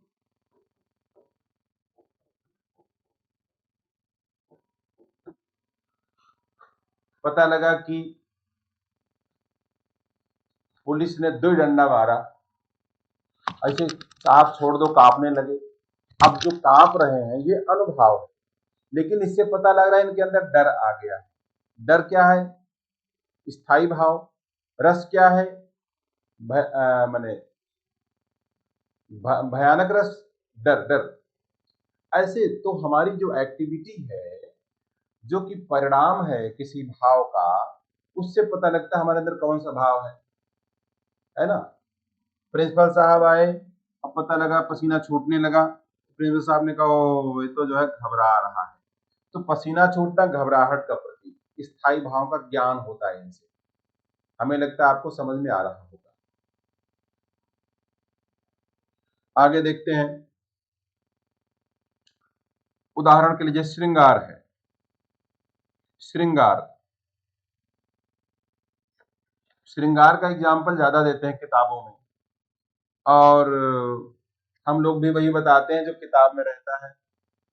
पता लगा कि पुलिस ने 2 डंडा मारा, ऐसे सांप छोड़ दो, कांपने लगे। अब जो कांप रहे हैं ये अनुभव है, लेकिन इससे पता लग रहा है इनके अंदर डर आ गया है। डर क्या है? स्थायी भाव। रस क्या है? माने भयानक रस, डर डर। ऐसे तो हमारी जो एक्टिविटी है, जो कि परिणाम है किसी भाव का, उससे पता लगता है हमारे अंदर कौन सा भाव है ना। प्रिंसिपल साहब आए, अब पता लगा पसीना छूटने लगा, प्रिंसिपल साहब ने कहा ओ ये तो जो है घबरा रहा है। तो पसीना छूटना घबराहट का प्रतीक, स्थायी भाव का ज्ञान होता है इनसे। हमें लगता है आपको समझ में आ रहा होगा। आगे देखते हैं। उदाहरण के लिए जैसे श्रृंगार है। श्रृंगार श्रृंगार का एग्जाम्पल ज्यादा देते हैं किताबों में, और हम लोग भी वही बताते हैं जो किताब में रहता है,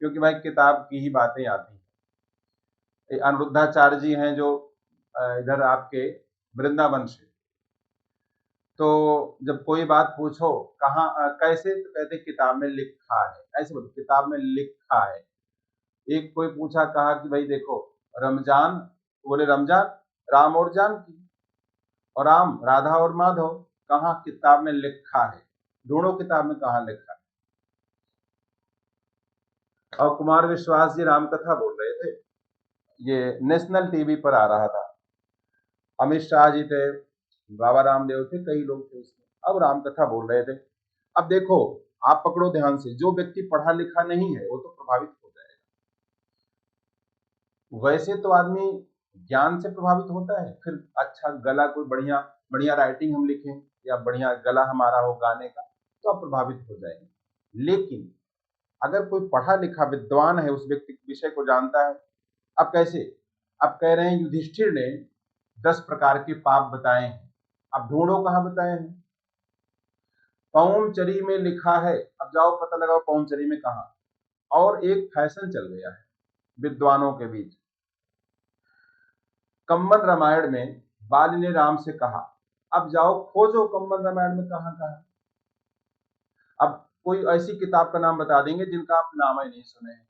क्योंकि भाई किताब की ही बातें आती हैं। अनिरुद्धाचार्य जी हैं जो इधर आपके वृंदावन से, तो जब कोई बात पूछो कहाँ कैसे, तो कहते किताब में लिखा है, ऐसे बोलो किताब में लिखा है। एक कोई पूछा, कहा कि भाई देखो रमजान, बोले रमजान राम और जानकी, और राम राधा और माधव, कहाँ किताब में लिखा है, ढूंढो किताब में कहाँ लिखा है। और कुमार विश्वास जी रामकथा बोल रहे थे, ये नेशनल टीवी पर आ रहा था। अमित शाह जी थे, बाबा रामदेव थे, कई लोग थे उसमें, अब रामकथा बोल रहे थे। अब देखो, आप पकड़ो ध्यान से, जो व्यक्ति पढ़ा लिखा नहीं है वो तो प्रभावित हो जाएगा। वैसे तो आदमी ज्ञान से प्रभावित होता है, फिर अच्छा गला, कोई बढ़िया बढ़िया राइटिंग हम लिखें या बढ़िया गला हमारा हो गाने का, तो आप प्रभावित हो जाएंगे। लेकिन अगर कोई पढ़ा लिखा विद्वान है, उस व्यक्ति विषय को जानता है। अब कैसे? अब कह रहे हैं युधिष्ठिर ने 10 प्रकार के पाप बताए हैं। अब ढूंढो कहाँ बताए हैं। पौमचरी में लिखा है, अब जाओ पता लगाओ पौमचरी में कहा। और एक फैशन चल गया है विद्वानों के बीच, कम्बन रामायण में बाली ने राम से कहा, अब जाओ खोजो कम्बन रामायण में कहां कहा। अब कोई ऐसी किताब का नाम बता देंगे जिनका आप नाम ही नहीं सुने हैं।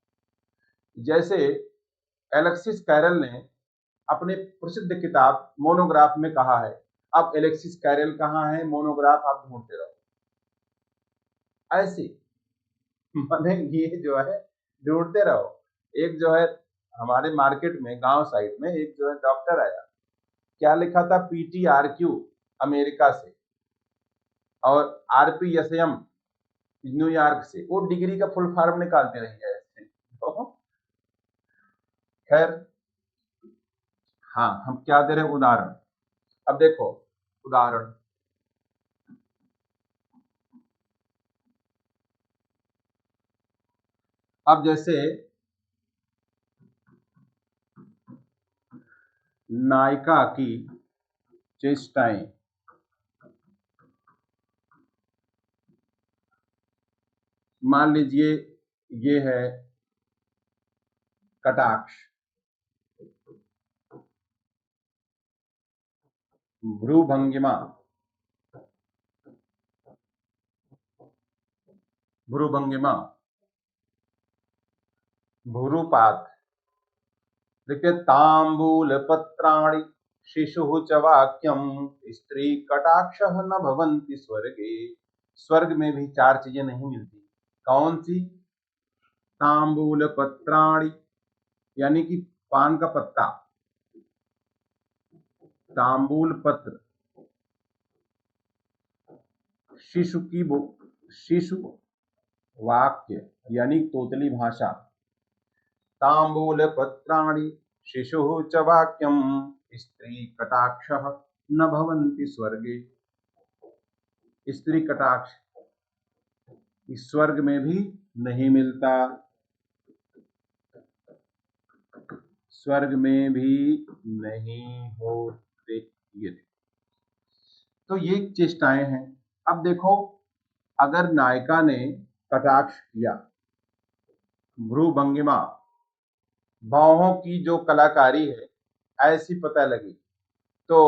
जैसे एलेक्सिस कैरल ने अपने प्रसिद्ध किताब मोनोग्राफ में कहा है, अब एलेक्सिस कैरल कहाँ है, मोनोग्राफ आप ढूंढते रहो। ऐसे माने ये जो है ढूंढते रहो। एक जो है हमारे मार्केट में गांव साइड में एक जो है डॉक्टर आया, क्या लिखा था, PTRQ अमेरिका से, और RPSM न्यूयॉर्क से, वो डिग्री का फुल फॉर्म निकालते रह गए ऐसे। तो खैर, हाँ हम क्या दे रहे हैं, उदाहरण। अब देखो उदाहरण, अब जैसे नायिका की चेष्टाएं, मान लीजिए ये है कटाक्ष, भ्रूभंगिमा, भ्रूभंगिमा, भ्रूपात। देखिए तांबूल पत्राणि शिशु च वाक्यम, स्त्री कटाक्ष न भवंति स्वर्गे। स्वर्ग में भी 4 चीजें नहीं मिलती। कौन सी? तांबूल पत्राणि यानी कि पान का पत्ता, तांबूल पत्र, शिशु की शिशु वाक्य यानी तोतली भाषा, तांबूल पत्राणि शिशु च वाक्यम, स्त्री कटाक्ष न भवंति स्वर्गे। स्त्री कटाक्ष इस स्वर्ग में भी नहीं मिलता। स्वर्ग में भी नहीं होते। ये देखो, तो ये चेष्टाएं हैं। अब देखो, अगर नायिका ने कटाक्ष किया, भ्रू भंगिमा, बाहों की जो कलाकारी है ऐसी पता लगी, तो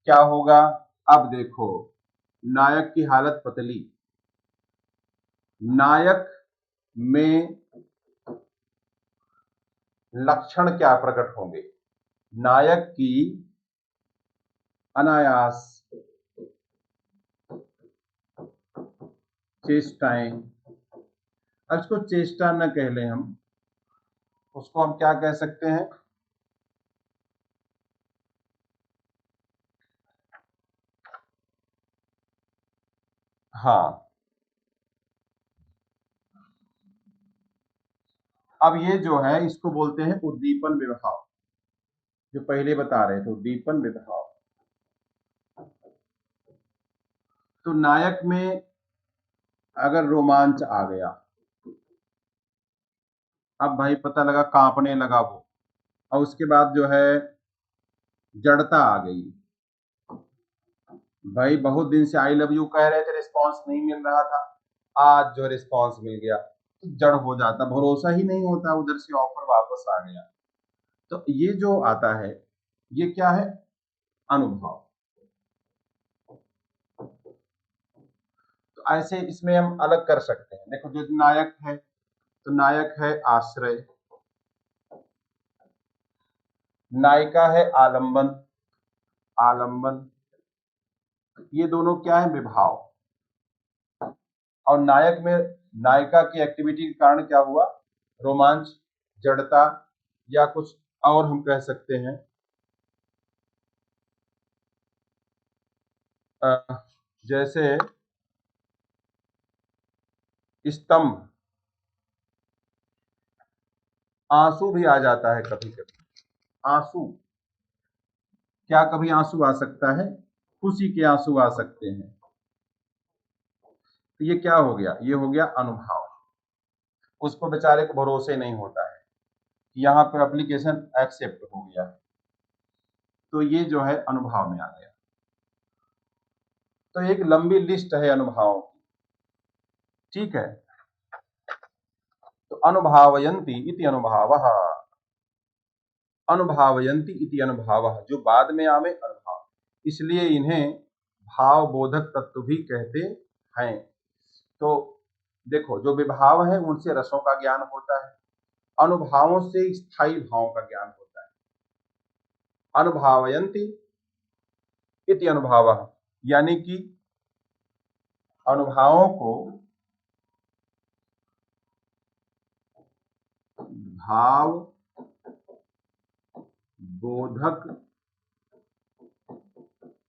क्या होगा? अब देखो, नायक की हालत पतली, नायक में लक्षण क्या प्रकट होंगे? नायक की अनायास चेष्टाएं, अब इसको चेष्टा न कह लें हम, उसको हम क्या कह सकते हैं? हाँ, अब ये जो है इसको बोलते हैं उद्दीपन विभाव, जो पहले बता रहे थे, उद्दीपन विभाव। तो नायक में अगर रोमांच आ गया, अब भाई पता लगा कांपने लगा वो, और उसके बाद जो है जड़ता आ गई, भाई बहुत दिन से आई लव यू कह रहे थे, रिस्पांस नहीं मिल रहा था, आज जो रिस्पांस मिल गया तो जड़ हो जाता, भरोसा ही नहीं होता, उधर से ऑफर वापस आ गया। तो ये जो आता है, ये क्या है? अनुभव। तो ऐसे इसमें हम अलग कर सकते हैं। देखो, जो नायक है, तो नायक है आश्रय, नायिका है आलंबन, आलंबन, ये दोनों क्या है? विभाव। और नायक में नायिका की एक्टिविटी के कारण क्या हुआ? रोमांच, जड़ता, या कुछ और हम कह सकते हैं जैसे स्तंभ, आंसू भी आ जाता है कभी कभी। आंसू, क्या कभी आंसू आ सकता है? खुशी के आंसू आ सकते हैं। तो ये क्या हो गया? ये हो गया अनुभव। उसको बेचारे को भरोसे नहीं होता है, यहाँ पे एप्लीकेशन एक्सेप्ट हो गया है, तो ये जो है अनुभव में आ गया। तो एक लंबी लिस्ट है अनुभवों की, ठीक है। तो अनुभावयन्ति इति अनुभावः, अनुभावयन्ति इति अनुभावः, जो बाद में आवे अनुभाव, इसलिए इन्हें भाव बोधक तत्व भी कहते हैं। तो देखो, जो विभाव है उनसे रसों का ज्ञान होता है, अनुभावों से स्थायी भावों का ज्ञान होता है। अनुभावयन्ति इति अनुभावः, यानी कि अनुभावों को भाव बोधक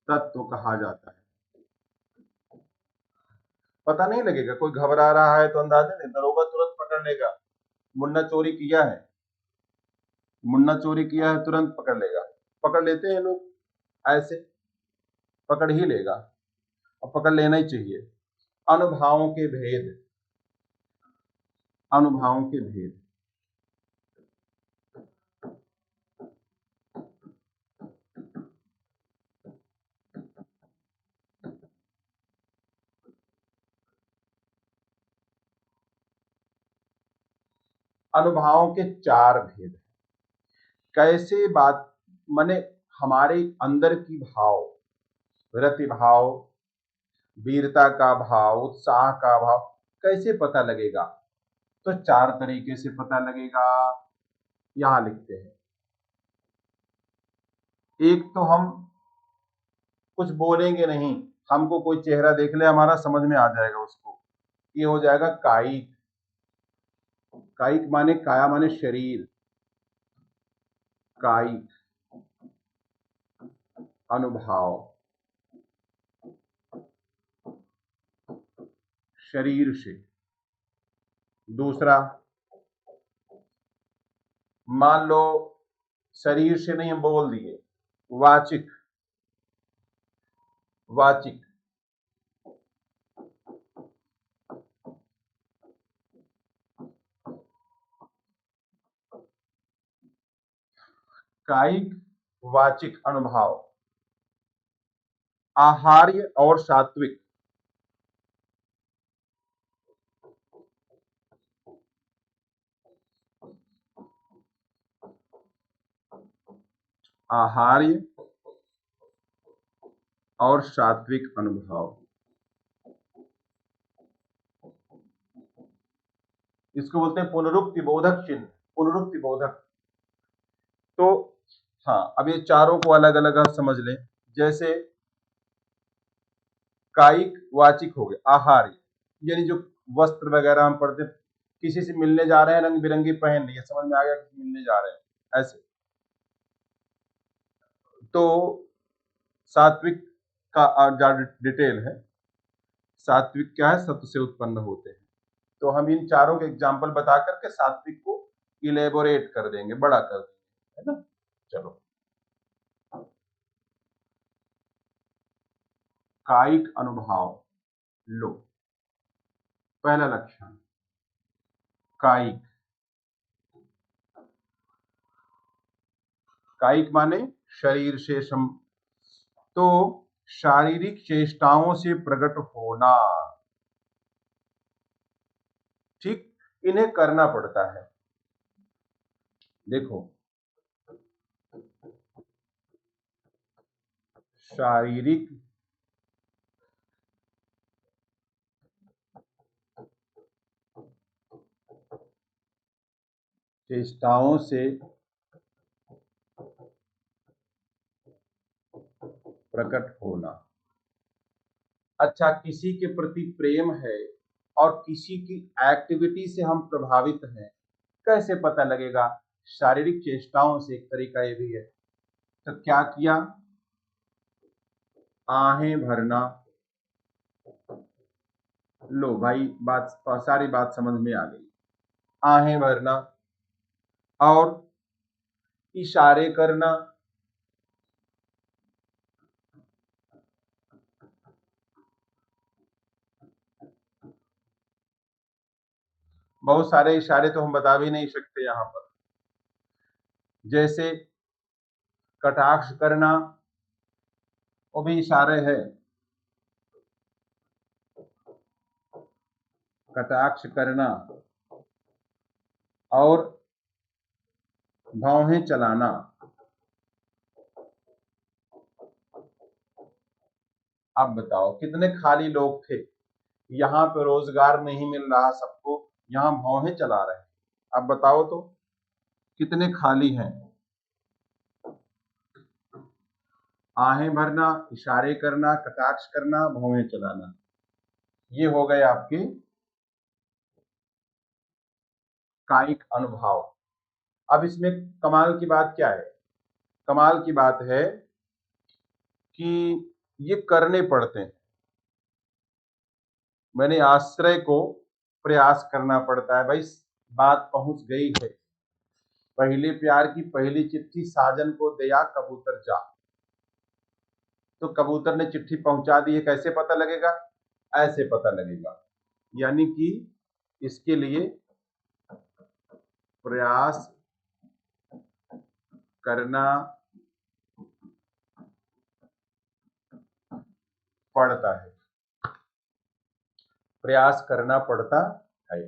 तत्व कहा जाता है। पता नहीं लगेगा, कोई घबरा रहा है तो अंदाजा नहीं, दरोगा तुरंत पकड़ लेगा। मुन्ना चोरी किया है, मुन्ना चोरी किया है, तुरंत पकड़ लेगा। पकड़ लेते हैं लोग ऐसे, पकड़ ही लेगा, और पकड़ लेना ही चाहिए। अनुभावों के भेद, अनुभावों के भेद, अनुभावों के चार भेद। कैसे बात, माने हमारे अंदर की भाव, रति भाव, वीरता का भाव, उत्साह का भाव, कैसे पता लगेगा? तो चार तरीके से पता लगेगा, यहां लिखते हैं। एक तो हम कुछ बोलेंगे नहीं, हमको कोई चेहरा देख ले हमारा समझ में आ जाएगा उसको, ये हो जाएगा कायिक। कायिक माने, काया माने शरीर, कायिक अनुभव, शरीर से। दूसरा, मान लो शरीर से नहीं हम बोल दिए, वाचिक, वाचिक, कायिक वाचिक अनुभाव, आहार्य और सात्विक। आहार्य और सात्विक अनुभाव, इसको बोलते हैं पुनरुक्ति बोधक चिन्ह, पुनरुक्ति बोधक। तो हाँ, अब ये चारों को अलग अलग आप समझ लें। जैसे कायिक वाचिक हो गए, आहार्य यानी जो वस्त्र वगैरह हम पढ़ते, किसी से मिलने जा रहे हैं रंग बिरंगी पहन लिए, समझ में आ गया कि मिलने जा रहे हैं ऐसे। तो सात्विक का ज्यादा डिटेल है, सात्विक क्या है, सत्व से उत्पन्न होते हैं। तो हम इन चारों के एग्जाम्पल बता करके सात्विक को इलेबोरेट कर देंगे, बड़ा कर देंगे, है ना। चलो, कायिक अनुभाव लो, पहला लक्षण कायिक। कायिक माने शरीर से तो शारीरिक चेष्टाओं से प्रकट होना, ठीक, इन्हें करना पड़ता है। देखो, शारीरिक चेष्टाओं से प्रकट होना। अच्छा, किसी के प्रति प्रेम है और किसी की एक्टिविटी से हम प्रभावित हैं, कैसे पता लगेगा? शारीरिक चेष्टाओं से एक तरीका ये भी है। तो क्या किया? आहें भरना। लो भाई, सारी बात समझ में आ गई। आहें भरना और इशारे करना, बहुत सारे इशारे तो हम बता भी नहीं सकते यहां पर। जैसे कटाक्ष करना, वो भी इशारे है। कटाक्ष करना और भौहें चलाना। अब बताओ, कितने खाली लोग थे यहाँ पे, रोजगार नहीं मिल रहा सबको, यहाँ भौहें चला रहे हैं। अब बताओ तो कितने खाली हैं? आहें भरना, इशारे करना, कटाक्ष करना, भौहें चलाना, ये हो गए आपके कायिक अनुभव। अब इसमें कमाल की बात क्या है? कमाल की बात है कि ये करने पड़ते हैं। मैंने आश्रय को प्रयास करना पड़ता है। भाई, बात पहुंच गई है, पहले प्यार की पहली चिट्ठी साजन को दिया कबूतर जा, तो कबूतर ने चिट्ठी पहुंचा दी है, कैसे पता लगेगा? ऐसे पता लगेगा। यानी कि इसके लिए प्रयास करना पड़ता है, प्रयास करना पड़ता है,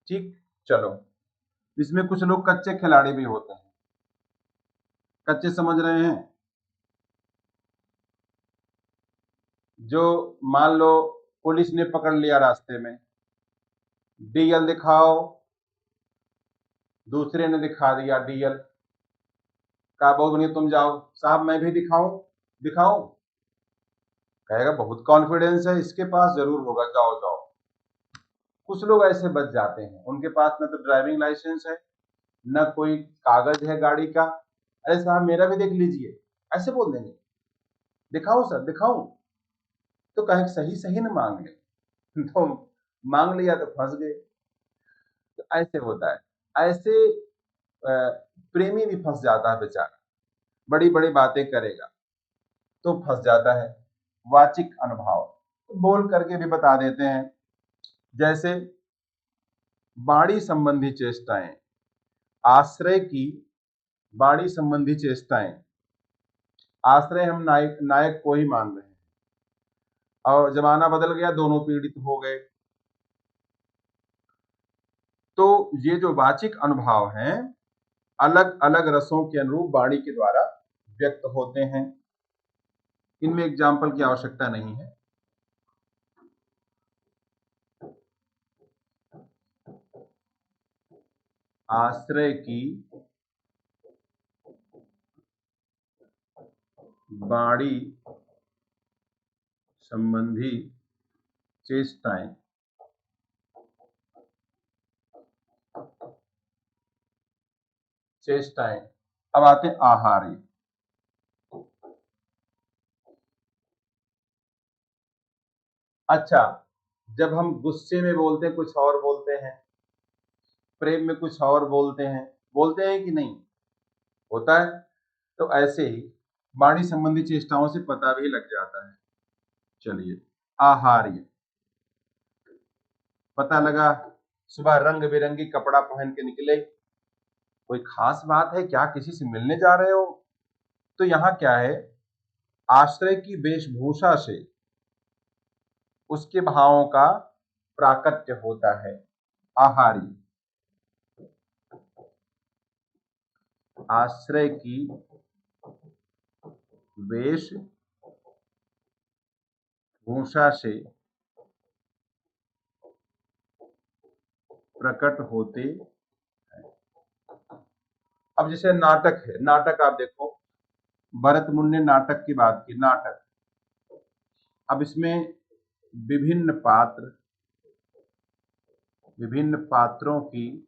ठीक। चलो, इसमें कुछ लोग कच्चे खिलाड़ी भी होते हैं। कच्चे समझ रहे हैं? जो मान लो पुलिस ने पकड़ लिया रास्ते में, डीएल दिखाओ, दूसरे ने दिखा दिया डीएल, कहा बहुत बढ़िया तुम जाओ, साहब मैं भी दिखाऊं? दिखाऊं? कहेगा बहुत कॉन्फिडेंस है इसके पास, जरूर होगा, जाओ जाओ। कुछ लोग ऐसे बच जाते हैं, उनके पास न तो ड्राइविंग लाइसेंस है, न कोई कागज है गाड़ी का। अरे साहब मेरा भी देख लीजिए, ऐसे बोल देंगे। दिखाऊं सर, दिखाऊं? तो कहें सही सही न मांग ले तो मांग लिया तो फंस गए। तो ऐसे होता है। ऐसे प्रेमी भी फंस जाता है बेचारा, बड़ी बड़ी बातें करेगा तो फंस जाता है। वाचिक अनुभव तो बोल करके भी बता देते हैं। जैसे वाणी संबंधी चेष्टाएं, आश्रय की वाणी संबंधी चेष्टाएं, आश्रय हम नायक नायक को ही मान रहे हैं, और जमाना बदल गया, दोनों पीड़ित हो गए। तो ये जो वाचिक अनुभव हैं अलग अलग रसों के अनुरूप वाणी के द्वारा व्यक्त होते हैं। इनमें एग्जाम्पल की आवश्यकता नहीं है। आश्रय की वाणी संबंधी चेष्टाएं, चेष्टाएं। अब आते हैं आहार्य। अच्छा, जब हम गुस्से में बोलते हैं कुछ और बोलते हैं, प्रेम में कुछ और बोलते हैं कि नहीं, होता है। तो ऐसे ही वाणी संबंधी चेष्टाओं से पता भी लग जाता है। चलिए, आहार्य। पता लगा सुबह रंग बिरंगी कपड़ा पहन के निकले, कोई खास बात है क्या, किसी से मिलने जा रहे हो? तो यहाँ क्या है, आश्रय की वेशभूषा से उसके भावों का प्राकट्य होता है। आहारी, आश्रय की वेशभूषा से प्रकट होते हैं। अब जैसे नाटक है, नाटक आप देखो, भरत मुनि ने नाटक की बात की, नाटक। अब इसमें विभिन्न पात्र, विभिन्न पात्रों की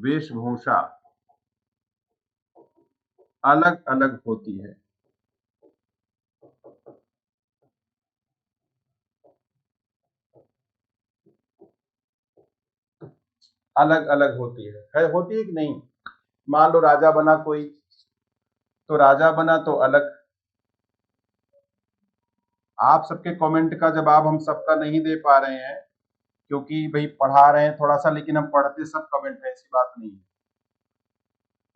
वेशभूषा अलग अलग होती है। अलग अलग होती है होती है कि नहीं? मान लो राजा बना कोई, तो राजा बना तो अलग। आप सबके कमेंट का जवाब हम सबका नहीं दे पा रहे हैं, क्योंकि भाई पढ़ा रहे हैं थोड़ा सा, लेकिन हम पढ़ते सब कमेंट है, ऐसी बात नहीं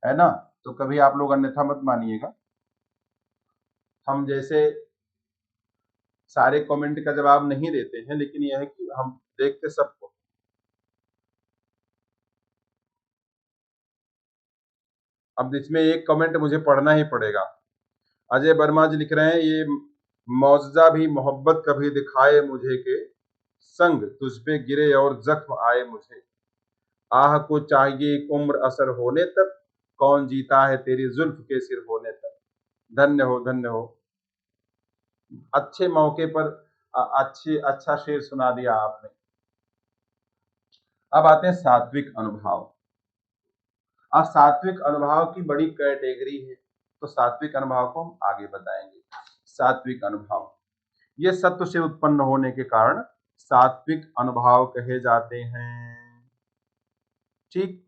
है ना। तो कभी आप लोग अन्यथा मत मानिएगा। हम जैसे सारे कमेंट का जवाब नहीं देते हैं, लेकिन यह है कि हम देखते सबको। अब इसमें एक कमेंट मुझे पढ़ना ही पड़ेगा। अजय वर्मा जी लिख रहे हैं, ये मौजजा भी मोहब्बत कभी दिखाए मुझे के, संग तुझ पे गिरे और जख्म आए मुझे, आह को चाहिए एक उम्र असर होने तक, कौन जीता है तेरी जुल्फ के सिर होने तक। धन्य हो, धन्य हो। अच्छे मौके पर अच्छा शेर सुना दिया आपने। अब आते हैं सात्विक अनुभव। अब सात्विक अनुभव की बड़ी कैटेगरी है, तो सात्विक अनुभव को हम आगे बताएंगे। सात्विक अनुभव ये सत्व से उत्पन्न होने के कारण सात्विक अनुभव कहे जाते हैं। ठीक,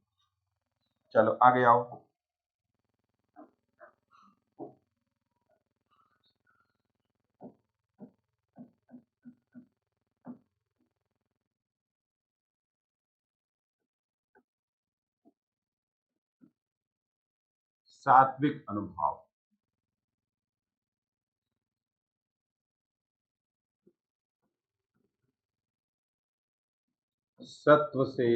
चलो आगे आओ। सात्विक अनुभव, सत्व से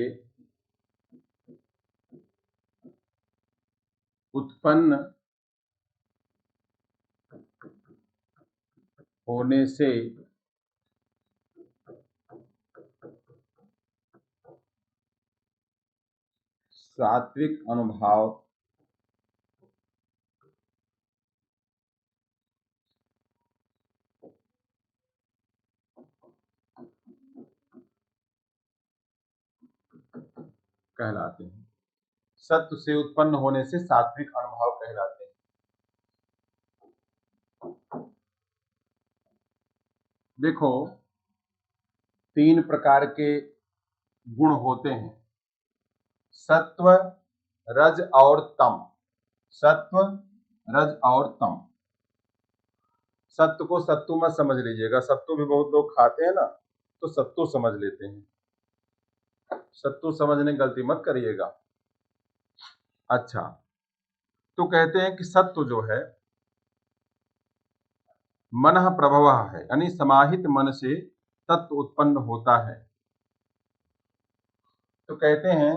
उत्पन्न होने से सात्विक अनुभव कहलाते हैं। सत्व से उत्पन्न होने से सात्विक अनुभव कहलाते हैं। देखो, तीन प्रकार के गुण होते हैं, सत्व, रज और तम। सत्व, रज और तम। सत्व को सत्तू मत समझ लीजिएगा, सत्तू भी बहुत लोग खाते हैं ना, तो सत्तू समझ लेते हैं, सत्तू समझने गलती मत करिएगा। अच्छा, तो कहते हैं कि सत्व जो है मन प्रभव है, यानी समाहित मन से तत्व उत्पन्न होता है। तो कहते हैं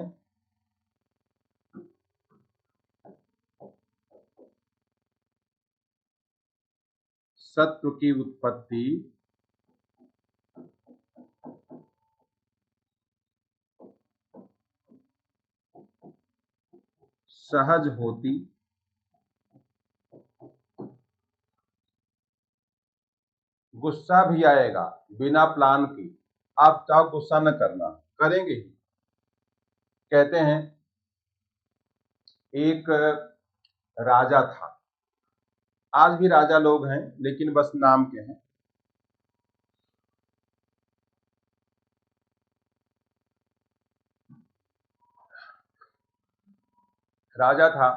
सत्व की उत्पत्ति सहज होती गुस्सा भी आएगा बिना प्लान की, आप चाहो गुस्सा न करना, करेंगे ही। कहते हैं एक राजा था, आज भी राजा लोग हैं लेकिन बस नाम के हैं। राजा था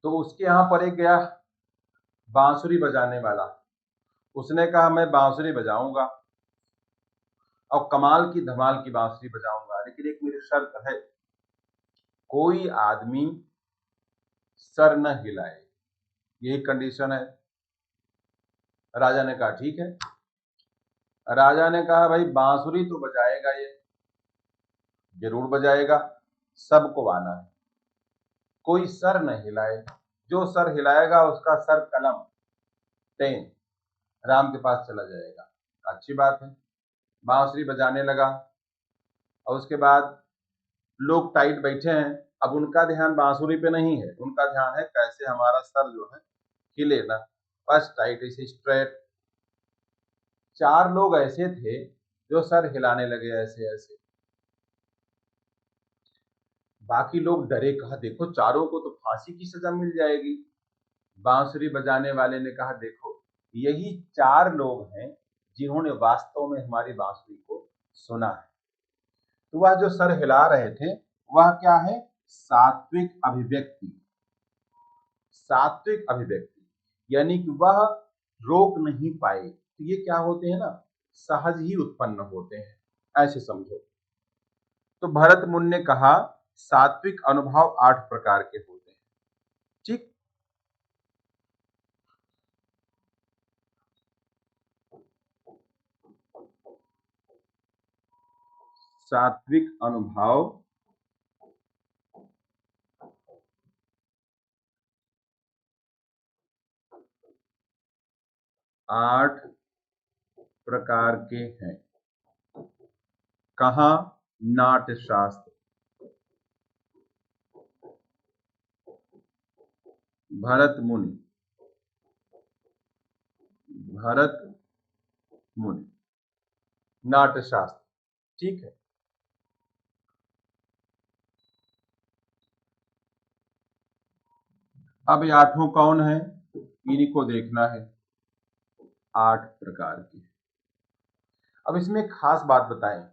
तो उसके यहां पर एक गया बांसुरी बजाने वाला, उसने कहा मैं बांसुरी बजाऊंगा और कमाल की धमाल की बांसुरी बजाऊंगा, लेकिन एक मेरी शर्त है, कोई आदमी सर न हिलाए, यही कंडीशन है। राजा ने कहा ठीक है। राजा ने कहा भाई बांसुरी तो बजाएगा, ये जरूर बजाएगा, सबको आना है, कोई सर न हिलाए, जो सर हिलाएगा उसका सर कलम 10 राम के पास चला जाएगा। अच्छी बात है, बांसुरी बजाने लगा और उसके बाद लोग टाइट बैठे हैं, अब उनका ध्यान बांसुरी पे नहीं है, उनका ध्यान है कैसे हमारा सर जो है हिले ना, बस टाइट ऐसे स्ट्रेट। 4 लोग ऐसे थे जो सर हिलाने लगे ऐसे ऐसे, बाकी लोग डरे, कहा देखो चारों को तो फांसी की सजा मिल जाएगी। बांसुरी बजाने वाले ने कहा देखो यही 4 लोग हैं जिन्होंने वास्तव में हमारी बांसुरी को सुना है। तो वह जो सर हिला रहे थे वह क्या है, सात्विक अभिव्यक्ति, सात्विक अभिव्यक्ति, यानी कि वह रोक नहीं पाए, तो ये क्या होते हैं ना, सहज ही उत्पन्न होते हैं, ऐसे समझो। तो भरत मुनि ने कहा सात्विक अनुभव 8 प्रकार के होते हैं, ठीक। सात्विक अनुभव 8 प्रकार के हैं। कहा, नाट्य शास्त्र, भरत मुनि, भरत मुनि, नाट्य शास्त्र, ठीक है। अब ये 8 कौन है, इन्हीं को देखना है, 8 प्रकार के। अब इसमें एक खास बात बताएं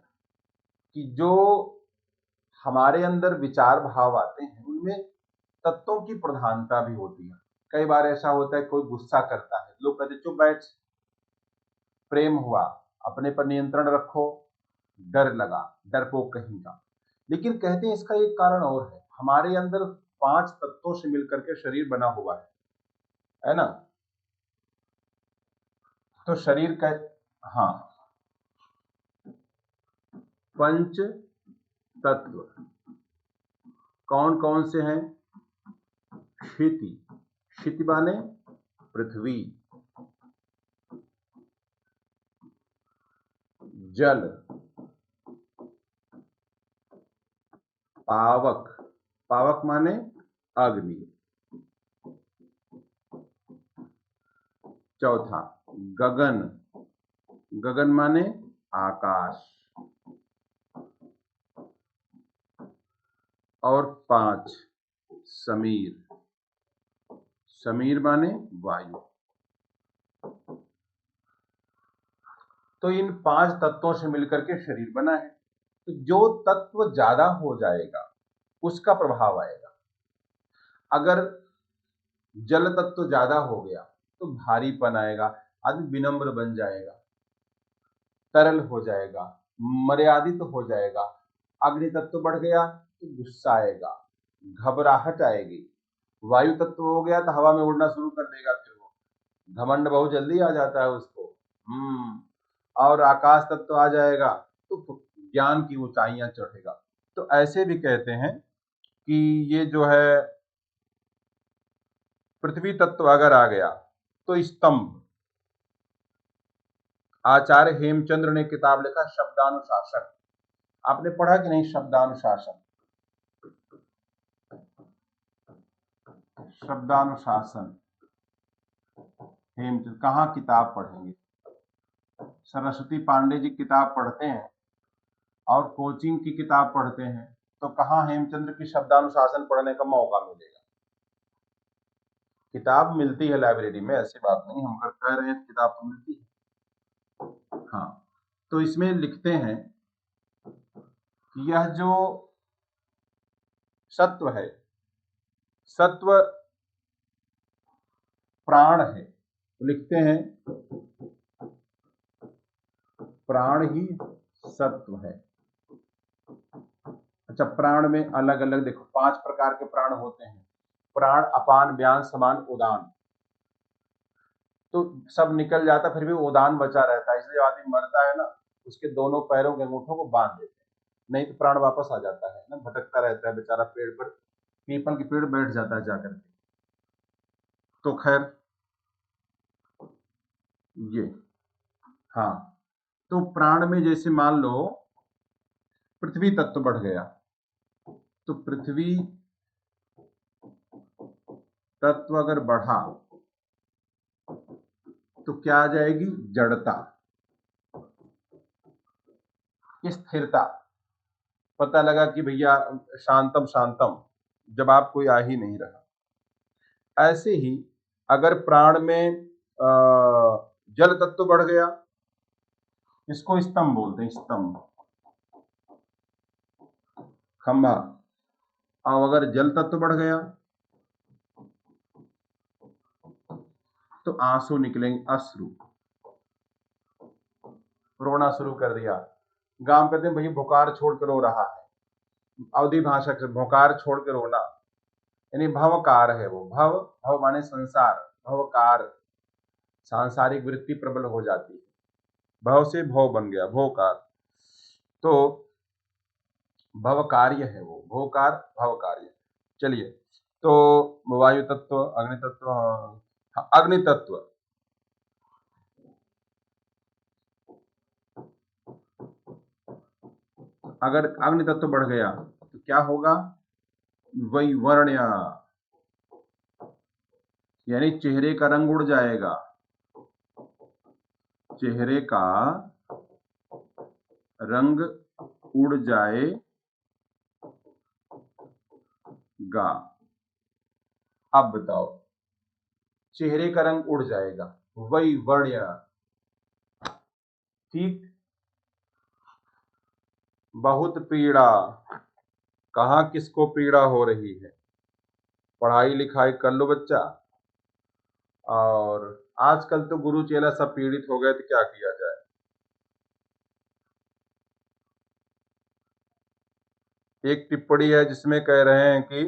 कि जो हमारे अंदर विचार भाव आते हैं उनमें तत्वों की प्रधानता भी होती है। कई बार ऐसा होता है कोई गुस्सा करता है, लोग कहते चुप बैठ, प्रेम हुआ अपने पर नियंत्रण रखो, डर लगा डरपोक कहीं का। लेकिन कहते हैं इसका एक कारण और है, हमारे अंदर 5 तत्वों से मिलकर के शरीर बना हुआ है ना। तो शरीर का, हाँ, पंच तत्व कौन कौन से हैं, क्षिति, क्षिति माने पृथ्वी, जल, पावक, पावक माने अग्नि, चौथा गगन, गगन माने आकाश, और 5 समीर, समीर माने वायु। तो इन 5 तत्वों से मिलकर के शरीर बना है। तो जो तत्व ज्यादा हो जाएगा उसका प्रभाव आएगा। अगर जल तत्व ज्यादा हो गया तो भारीपन आएगा, आदमी विनम्र बन जाएगा, तरल हो जाएगा, मर्यादित हो जाएगा। अग्नि तत्व बढ़ गया तो गुस्सा आएगा, घबराहट आएगी। वायु तत्व हो गया तो हवा में उड़ना शुरू कर देगा, फिर वो घमंड बहुत जल्दी आ जाता है उसको। और आकाश तत्व आ जाएगा तो ज्ञान की ऊंचाइयां चढ़ेगा। तो ऐसे भी कहते हैं कि ये जो है पृथ्वी तत्व अगर आ गया तो स्तंभ। आचार्य हेमचंद्र ने किताब लिखा शब्दानुशासन, आपने पढ़ा कि नहीं? शब्दानुशासन, शब्दानुशासन हेमचंद्र। कहाँ किताब पढ़ेंगे? सरस्वती पांडे जी किताब पढ़ते हैं और कोचिंग की किताब पढ़ते हैं, तो कहाँ हेमचंद्र की शब्दानुशासन पढ़ने का मौका मिलेगा? किताब मिलती है लाइब्रेरी में, ऐसी बात नहीं, हम अगर कह रहे हैं किताब तो मिलती है। हाँ, तो इसमें लिखते हैं कि यह जो सत्व है, सत्व प्राण है, तो लिखते हैं प्राण ही सत्व है। अच्छा, प्राण में अलग अलग देखो 5 प्रकार के प्राण होते हैं। प्राण अपान व्यान समान उदान, तो सब निकल जाता फिर भी उदान बचा रहता है, इसलिए आदमी मरता है ना, उसके दोनों पैरों के अंगूठों को बांध देते हैं, नहीं तो प्राण वापस आ जाता है ना, भटकता रहता है बेचारा पेड़ पर, पीपल के पेड़ बैठ जाता है जाकर के। तो खैर ये, हाँ, तो प्राण में जैसे मान लो पृथ्वी तत्व बढ़ गया, तो पृथ्वी तत्व अगर बढ़ा तो क्या आ जाएगी? जड़ता, स्थिरता। पता लगा कि भैया शांतम शांतम, जब आप कोई आ ही नहीं रहा। ऐसे ही अगर प्राण में जल तत्व बढ़ गया, इसको स्तंभ बोलते हैं, स्तंभ, खंभा। और अगर जल तत्व बढ़ गया तो आंसू निकलेंगे, अश्रु, रोना शुरू कर दिया। गांव कहते हैं भैया भुकार छोड़ कर रो रहा है, अवधि भाषा से भुकार छोड़ कर रोना, यानी भवकार है वो। भव, भव माने संसार, भवकार, सांसारिक वृत्ति प्रबल हो जाती है, भव से भव बन गया, भवकार, तो भव कार्य है वो, भवकार भव कार्य। चलिए, तो वायु तत्व, अग्नि तत्व, अग्नि तत्व, अगर अग्नि तत्व बढ़ गया तो क्या होगा? वैवर्ण्य, यानी चेहरे का रंग उड़ जाएगा, चेहरे का रंग उड़ जाएगा। अब बताओ, चेहरे का रंग उड़ जाएगा, वैवर्ण्य, ठीक। बहुत पीड़ा, कहाँ किसको पीड़ा हो रही है? पढ़ाई लिखाई कर लो बच्चा, और आजकल तो गुरु चेला सब पीड़ित हो गए, तो क्या किया जाए? एक टिप्पणी है जिसमें कह रहे हैं कि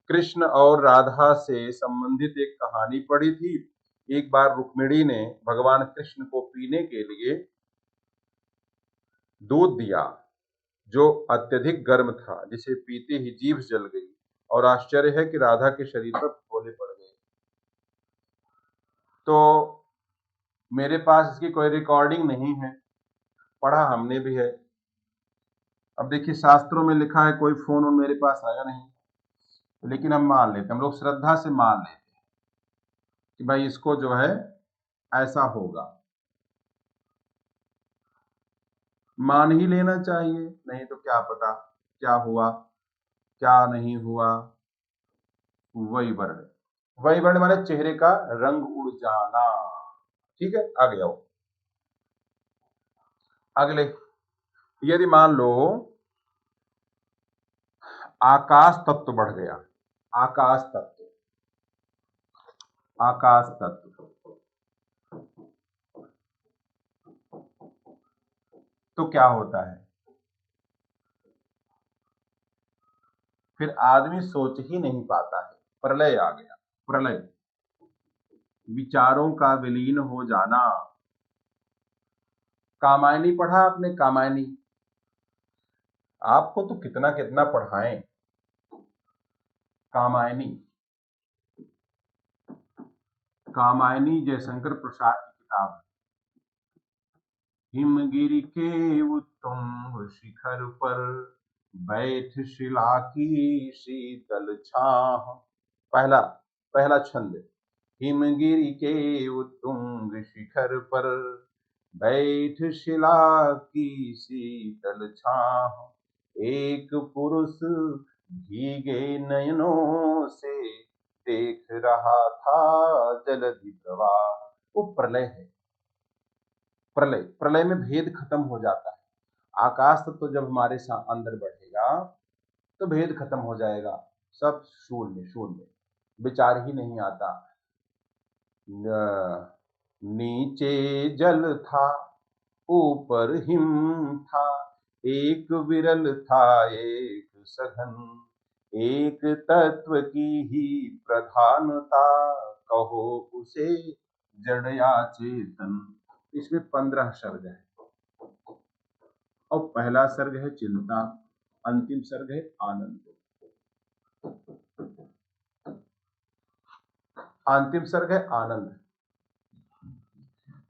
कृष्ण और राधा से संबंधित एक कहानी पढ़ी थी। एक बार रुक्मिणी ने भगवान कृष्ण को पीने के लिए दूध दिया जो अत्यधिक गर्म था, जिसे पीते ही जीभ जल गई, और आश्चर्य है कि राधा के शरीर पर फोले पड़ गए। तो मेरे पास इसकी कोई रिकॉर्डिंग नहीं है, पढ़ा हमने भी है। अब देखिए शास्त्रों में लिखा है, कोई फोन मेरे पास आया नहीं, लेकिन हम मान लेते, हम लोग श्रद्धा से मान लेते कि भाई इसको जो है ऐसा होगा, मान ही लेना चाहिए, नहीं तो क्या पता क्या हुआ क्या नहीं हुआ। वैवर्ण, वैवर्ण माने चेहरे का रंग उड़ जाना, ठीक है। आगे आओ, अगले, यदि मान लो आकाश तत्व बढ़ गया, आकाश तत्व, आकाश तत्व, तो क्या होता है, फिर आदमी सोच ही नहीं पाता है, प्रलय आ गया, प्रलय, विचारों का विलीन हो जाना। कामायनी पढ़ा आपने, कामायनी? आपको तो कितना कितना पढ़ाएं। कामायनी, कामायनी जयशंकर प्रसाद की किताब है। हिमगिरि के उत्तुंग शिखर पर बैठ शिला की शीतल छाह। पहला पहला छंद, हिमगिरि के उत्तुंग शिखर पर बैठ शिला की शीतल छाह। एक पुरुष भीगे नयनों से देख रहा था जलधि प्रवाह। वो प्रलय है, प्रलय, प्रलय में भेद खत्म हो जाता है। आकाश तत्व तो जब हमारे अंदर बढ़ेगा तो भेद खत्म हो जाएगा, सब शून्य शून्य, विचार ही नहीं आता। नीचे जल था, ऊपर हिम था, एक विरल था एक सघन, एक तत्व की ही प्रधानता, कहो उसे जड़ या चेतन। इसमें 15 शब्द है और पहला सर्ग है चिंता, अंतिम सर्ग है आनंद। अंतिम सर्ग है आनंद।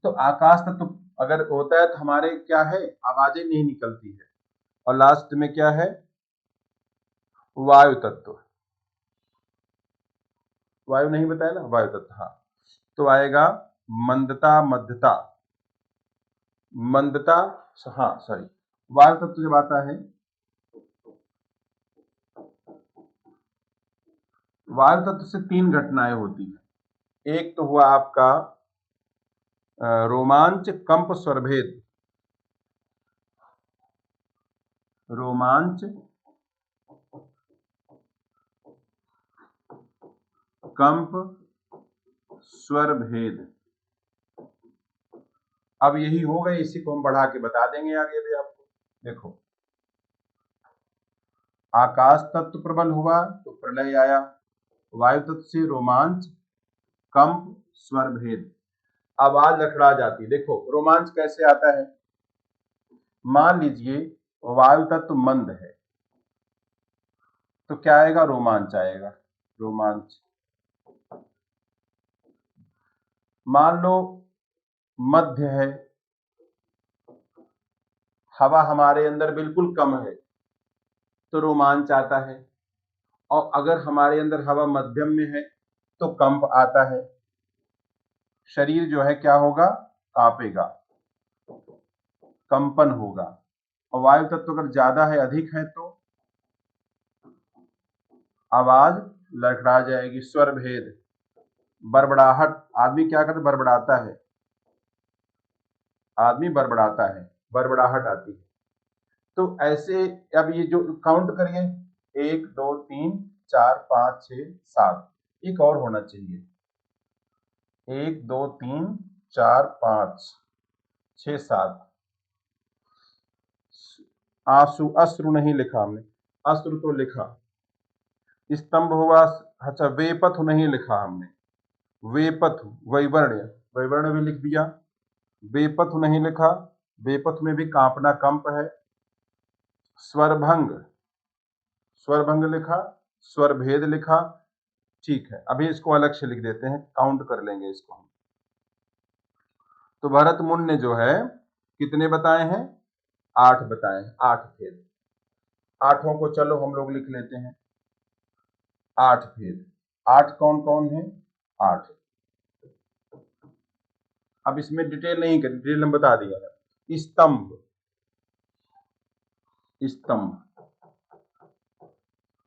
तो आकाश तत्व तो अगर होता है तो हमारे क्या है, आवाजें नहीं निकलती है। और लास्ट में क्या है, वायु तत्व। वायु नहीं बताया ना, वायु तत्व, हाँ। तो आएगा मंदता, मध्यता, मंदता, हाँ सॉरी, वायु तत्व जब आता है, वायु तत्व से 3 घटनाएं होती हैं। एक तो हुआ आपका रोमांच, कंप, स्वरभेद। रोमांच, कंप, स्वर भेद। अब यही हो गए, इसी को हम बढ़ा के बता देंगे आगे भी आपको। देखो, आकाश तत्व प्रबल हुआ तो प्रलय आया, वायु तत्व से रोमांच, कंप, स्वर भेद, आवाज लड़खड़ा जाती। देखो रोमांच कैसे आता है, मान लीजिए वायु तत्व मंद है तो क्या आएगा, रोमांच आएगा, रोमांच। मान लो मध्य है, हवा हमारे अंदर बिल्कुल कम है तो रोमांच आता है। और अगर हमारे अंदर हवा मध्यम में है तो कंप आता है, शरीर जो है क्या होगा, कांपेगा, कंपन होगा। और वायु तत्व अगर ज्यादा है, अधिक है, तो आवाज लड़खड़ा जाएगी, स्वर भेद, बड़बड़ाहट। आदमी क्या करता है, बड़बड़ाता है, आदमी बड़बड़ाता है, बड़बड़ाहट आती है। तो ऐसे अब ये जो काउंट करिए, 1 2 3 4 5 6 7, एक और होना चाहिए, 1 2 3 4 5 6 7। आंसू, अश्रु नहीं लिखा हमने, अश्रु तो लिखा। स्तंभ हुआ, अच्छा वेपथु नहीं लिखा हमने, वेपथु, वैवर्ण्य, वैवर्ण्य भी लिख दिया। वेपथु नहीं लिखा, वेपथु में भी कांपना, कंप है। स्वरभंग, स्वरभंग लिखा, स्वर भेद लिखा, ठीक है। अभी इसको अलग से लिख देते हैं, काउंट कर लेंगे इसको हम। तो भरत मुनि ने जो है कितने बताए हैं, 8 बताए हैं, 8 भेद। आठों को चलो हम लोग लिख लेते हैं, 8 भेद। 8 कौन कौन है, 8। अब इसमें डिटेल नहीं कर, डिटेल हम बता दिया है। स्तंभ, स्तंभ,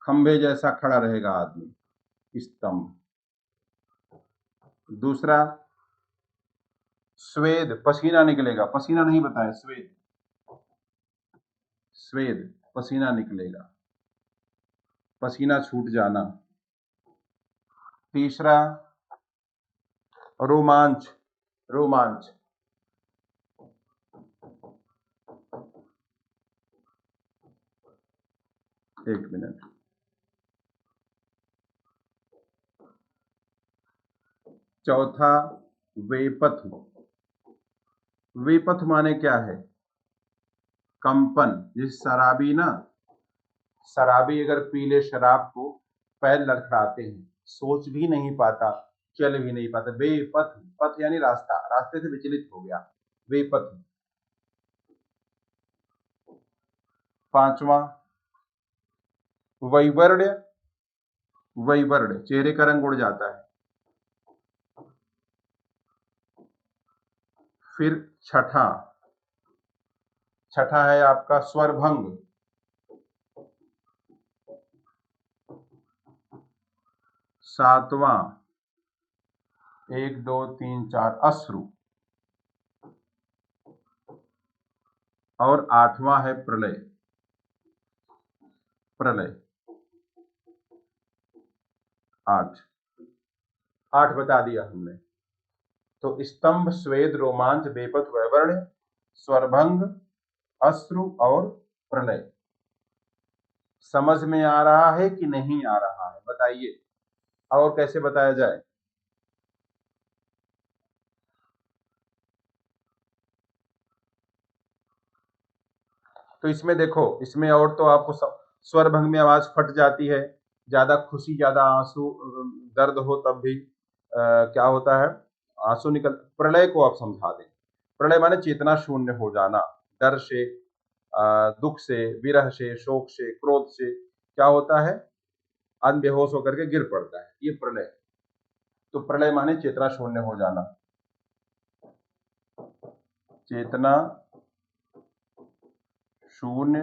खंभे जैसा खड़ा रहेगा आदमी, स्तंभ। दूसरा स्वेद, पसीना निकलेगा, पसीना नहीं बताया, स्वेद, स्वेद, पसीना निकलेगा, पसीना छूट जाना। तीसरा रोमांच, रोमांच, एक मिनट। चौथा वेपथ। वेपथ माने क्या है? कंपन। जिस शराबी ना, शराबी अगर पीले शराब को पैर लड़खड़ाते हैं, सोच भी नहीं पाता, चल भी नहीं पाता। बेपथ, पथ यानी रास्ता, रास्ते से विचलित हो गया, बेपथ। पांचवा वैवर्ण्य। वैवर्ण्य, चेहरे का रंग उड़ जाता है। फिर छठा, छठा है आपका स्वरभंग। सातवां 1 2 3 4 अश्रु। और आठवां है प्रलय। प्रलय। 8 8 बता दिया हमने। तो स्तंभ, स्वेद, रोमांच, बेपथ, वैवर्ण्य, स्वरभंग, अश्रु और प्रलय। समझ में आ रहा है कि नहीं आ रहा है बताइए, और कैसे बताया जाए? तो इसमें देखो, इसमें और तो आपको स्वरभंग में आवाज फट जाती है, ज्यादा खुशी, ज्यादा आंसू, दर्द हो तब भी क्या होता है, आंसू निकल। प्रलय को आप समझा दें। प्रलय माने चेतना शून्य हो जाना, डर से, दुख से, विरह से, शोक से, क्रोध से क्या होता है, बेहोश होकर के गिर पड़ता है, ये प्रलय। तो प्रलय माने चेतना शून्य हो जाना, चेतना शून्य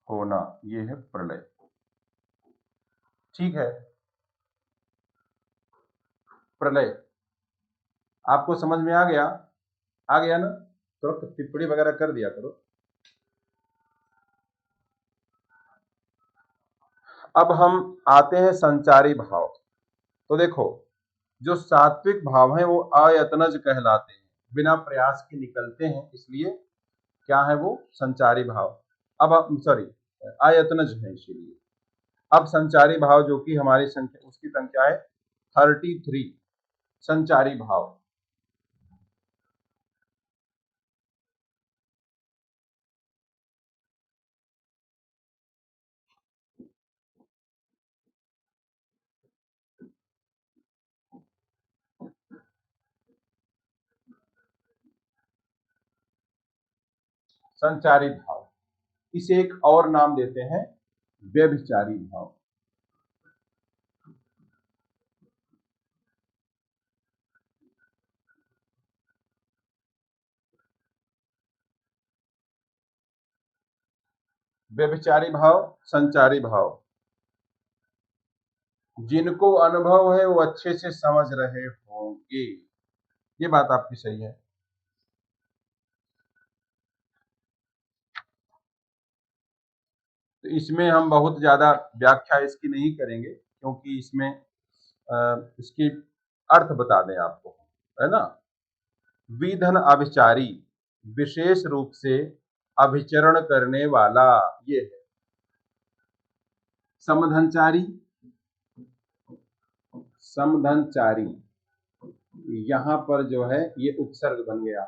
होना, ये है प्रलय। ठीक है, प्रलय आपको समझ में आ गया? आ गया ना? तो टिप्पणी वगैरह कर दिया करो। अब हम आते हैं संचारी भाव। तो देखो, जो सात्विक भाव हैं वो अयत्नज कहलाते हैं, बिना प्रयास के निकलते हैं, इसलिए क्या है वो, संचारी भाव। अब सॉरी, अयत्नज है इसीलिए। अब संचारी भाव जो कि हमारी संख्या, उसकी संख्या है 33 संचारी भाव। संचारी भाव, इसे एक और नाम देते हैं व्यभिचारी भाव। व्यभिचारी भाव, संचारी भाव, जिनको अनुभव है वो अच्छे से समझ रहे होंगे, ये बात आपकी सही है। तो इसमें हम बहुत ज्यादा व्याख्या इसकी नहीं करेंगे, क्योंकि इसमें इसकी अर्थ बता दें आपको, है ना। विधन अभिचारी, विशेष रूप से अभिचरण करने वाला, ये है। समधनचारी, समधनचारी, यहां पर जो है ये उपसर्ग बन गया,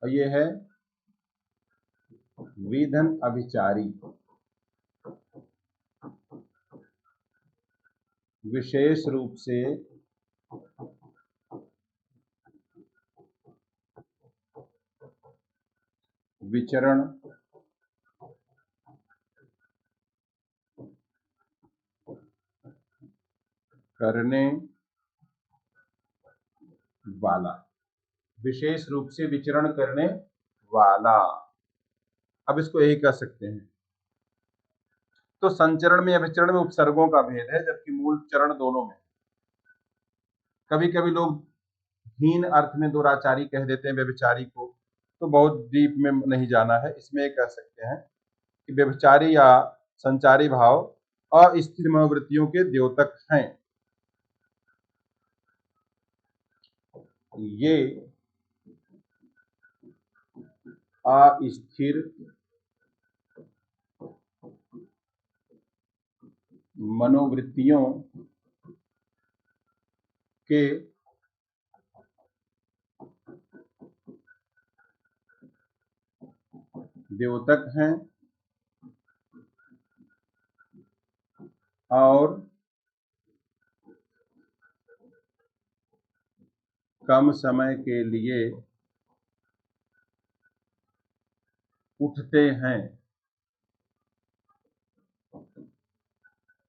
और ये है विधन अभिचारी, विशेष रूप से विचरण करने वाला, विशेष रूप से विचरण करने वाला। अब इसको यही कह सकते हैं। तो संचरण में, अभिचरण में उपसर्गों का भेद है, जबकि मूल चरण दोनों में। कभी कभी लोग हीन अर्थ में दुराचारी कह देते हैं व्यभिचारी को, तो बहुत डीप में नहीं जाना है। इसमें ये कह सकते हैं कि व्यभिचारी या संचारी भाव अस्थिर मनोवृत्तियों के द्योतक हैं। ये अस्थिर मनोवृत्तियों के द्योतक हैं और कम समय के लिए उठते हैं।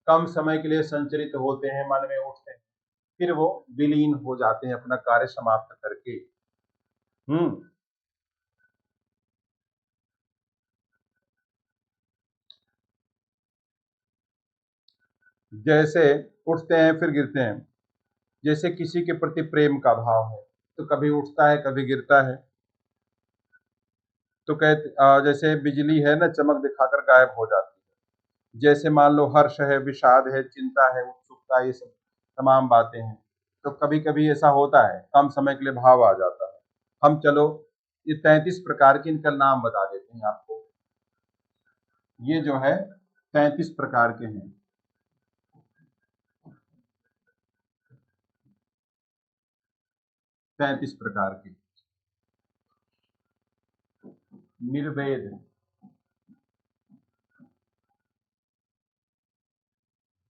कम समय के लिए संचरित होते हैं, मन में उठते हैं, फिर वो विलीन हो जाते हैं अपना कार्य समाप्त करके। जैसे उठते हैं फिर गिरते हैं। जैसे किसी के प्रति प्रेम का भाव है तो कभी उठता है कभी गिरता है। तो कहते जैसे बिजली है ना, चमक दिखाकर गायब हो जाती है। जैसे मान लो हर्ष है, विषाद है, चिंता है, उत्सुकता, ये सब तमाम बातें हैं। तो कभी कभी ऐसा होता है, कम समय के लिए भाव आ जाता है। हम चलो ये 33 प्रकार के इनका नाम बता देते हैं आपको। ये जो है 33 प्रकार के हैं। 33 प्रकार के। निर्वेद,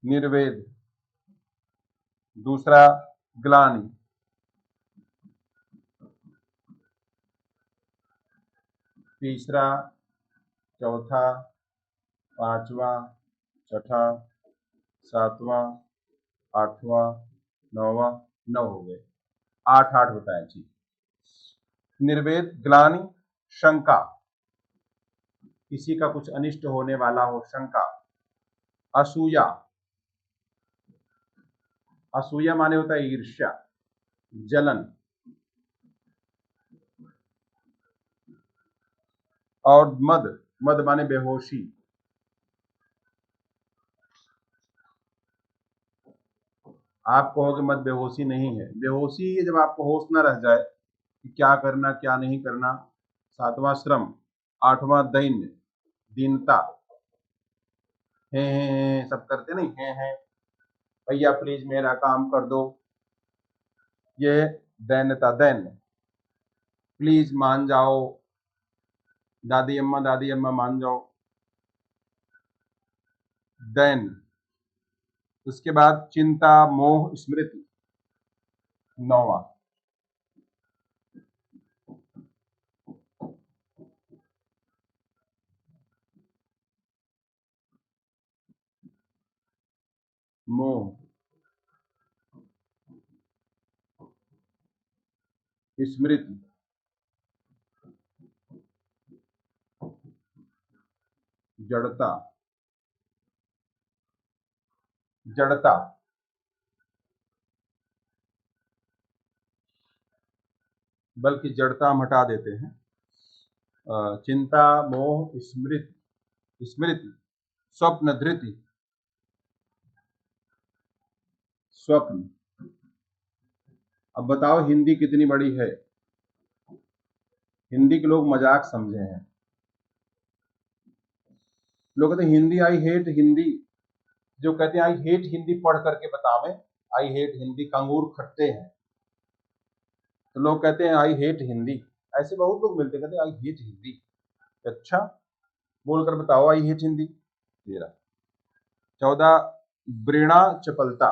निर्वेद। दूसरा ग्लानि, तीसरा, चौथा, पांचवा, छठा, सातवां, आठवां, नौवां, 9 हो गए। 8 8 होता है। ठीक। निर्वेद, ग्लानि, शंका, किसी का कुछ अनिष्ट होने वाला हो, शंका। असूया, असूया माने होता है ईर्ष्या, जलन। और मद, मद माने बेहोशी। आप कहोगे मद बेहोशी नहीं है, बेहोशी है जब आपको होश न रह जाए कि क्या करना क्या नहीं करना। सातवां श्रम, आठवां दैन्य, दीनता, है सब करते नहीं, है भैया प्लीज मेरा काम कर दो, ये दैन्यता, दैन्य। प्लीज मान जाओ, दादी अम्मा मान जाओ, दैन्य। उसके बाद चिंता, मोह, स्मृति, 9वां। मोह, स्मृति, जड़ता, जड़ता, बल्कि जड़ता हम हटा देते हैं। चिंता, मोह, स्मृति, स्मृति, स्वप्न, धृति, स्वप्न। अब बताओ हिंदी कितनी बड़ी है। हिंदी के लोग मजाक समझे हैं। लोग कहते हैं हिंदी, आई हेट हिंदी। जो कहते हैं आई हेट हिंदी पढ़ करके बतावें, आई हेट हिंदी, कंगूर खट्टे हैं। तो लोग कहते हैं आई हेट हिंदी। ऐसे बहुत लोग मिलते कहते हैं आई हेट हिंदी। अच्छा, बोलकर बताओ आई हेट हिंदी। 13। 14, वृणा, चपलता।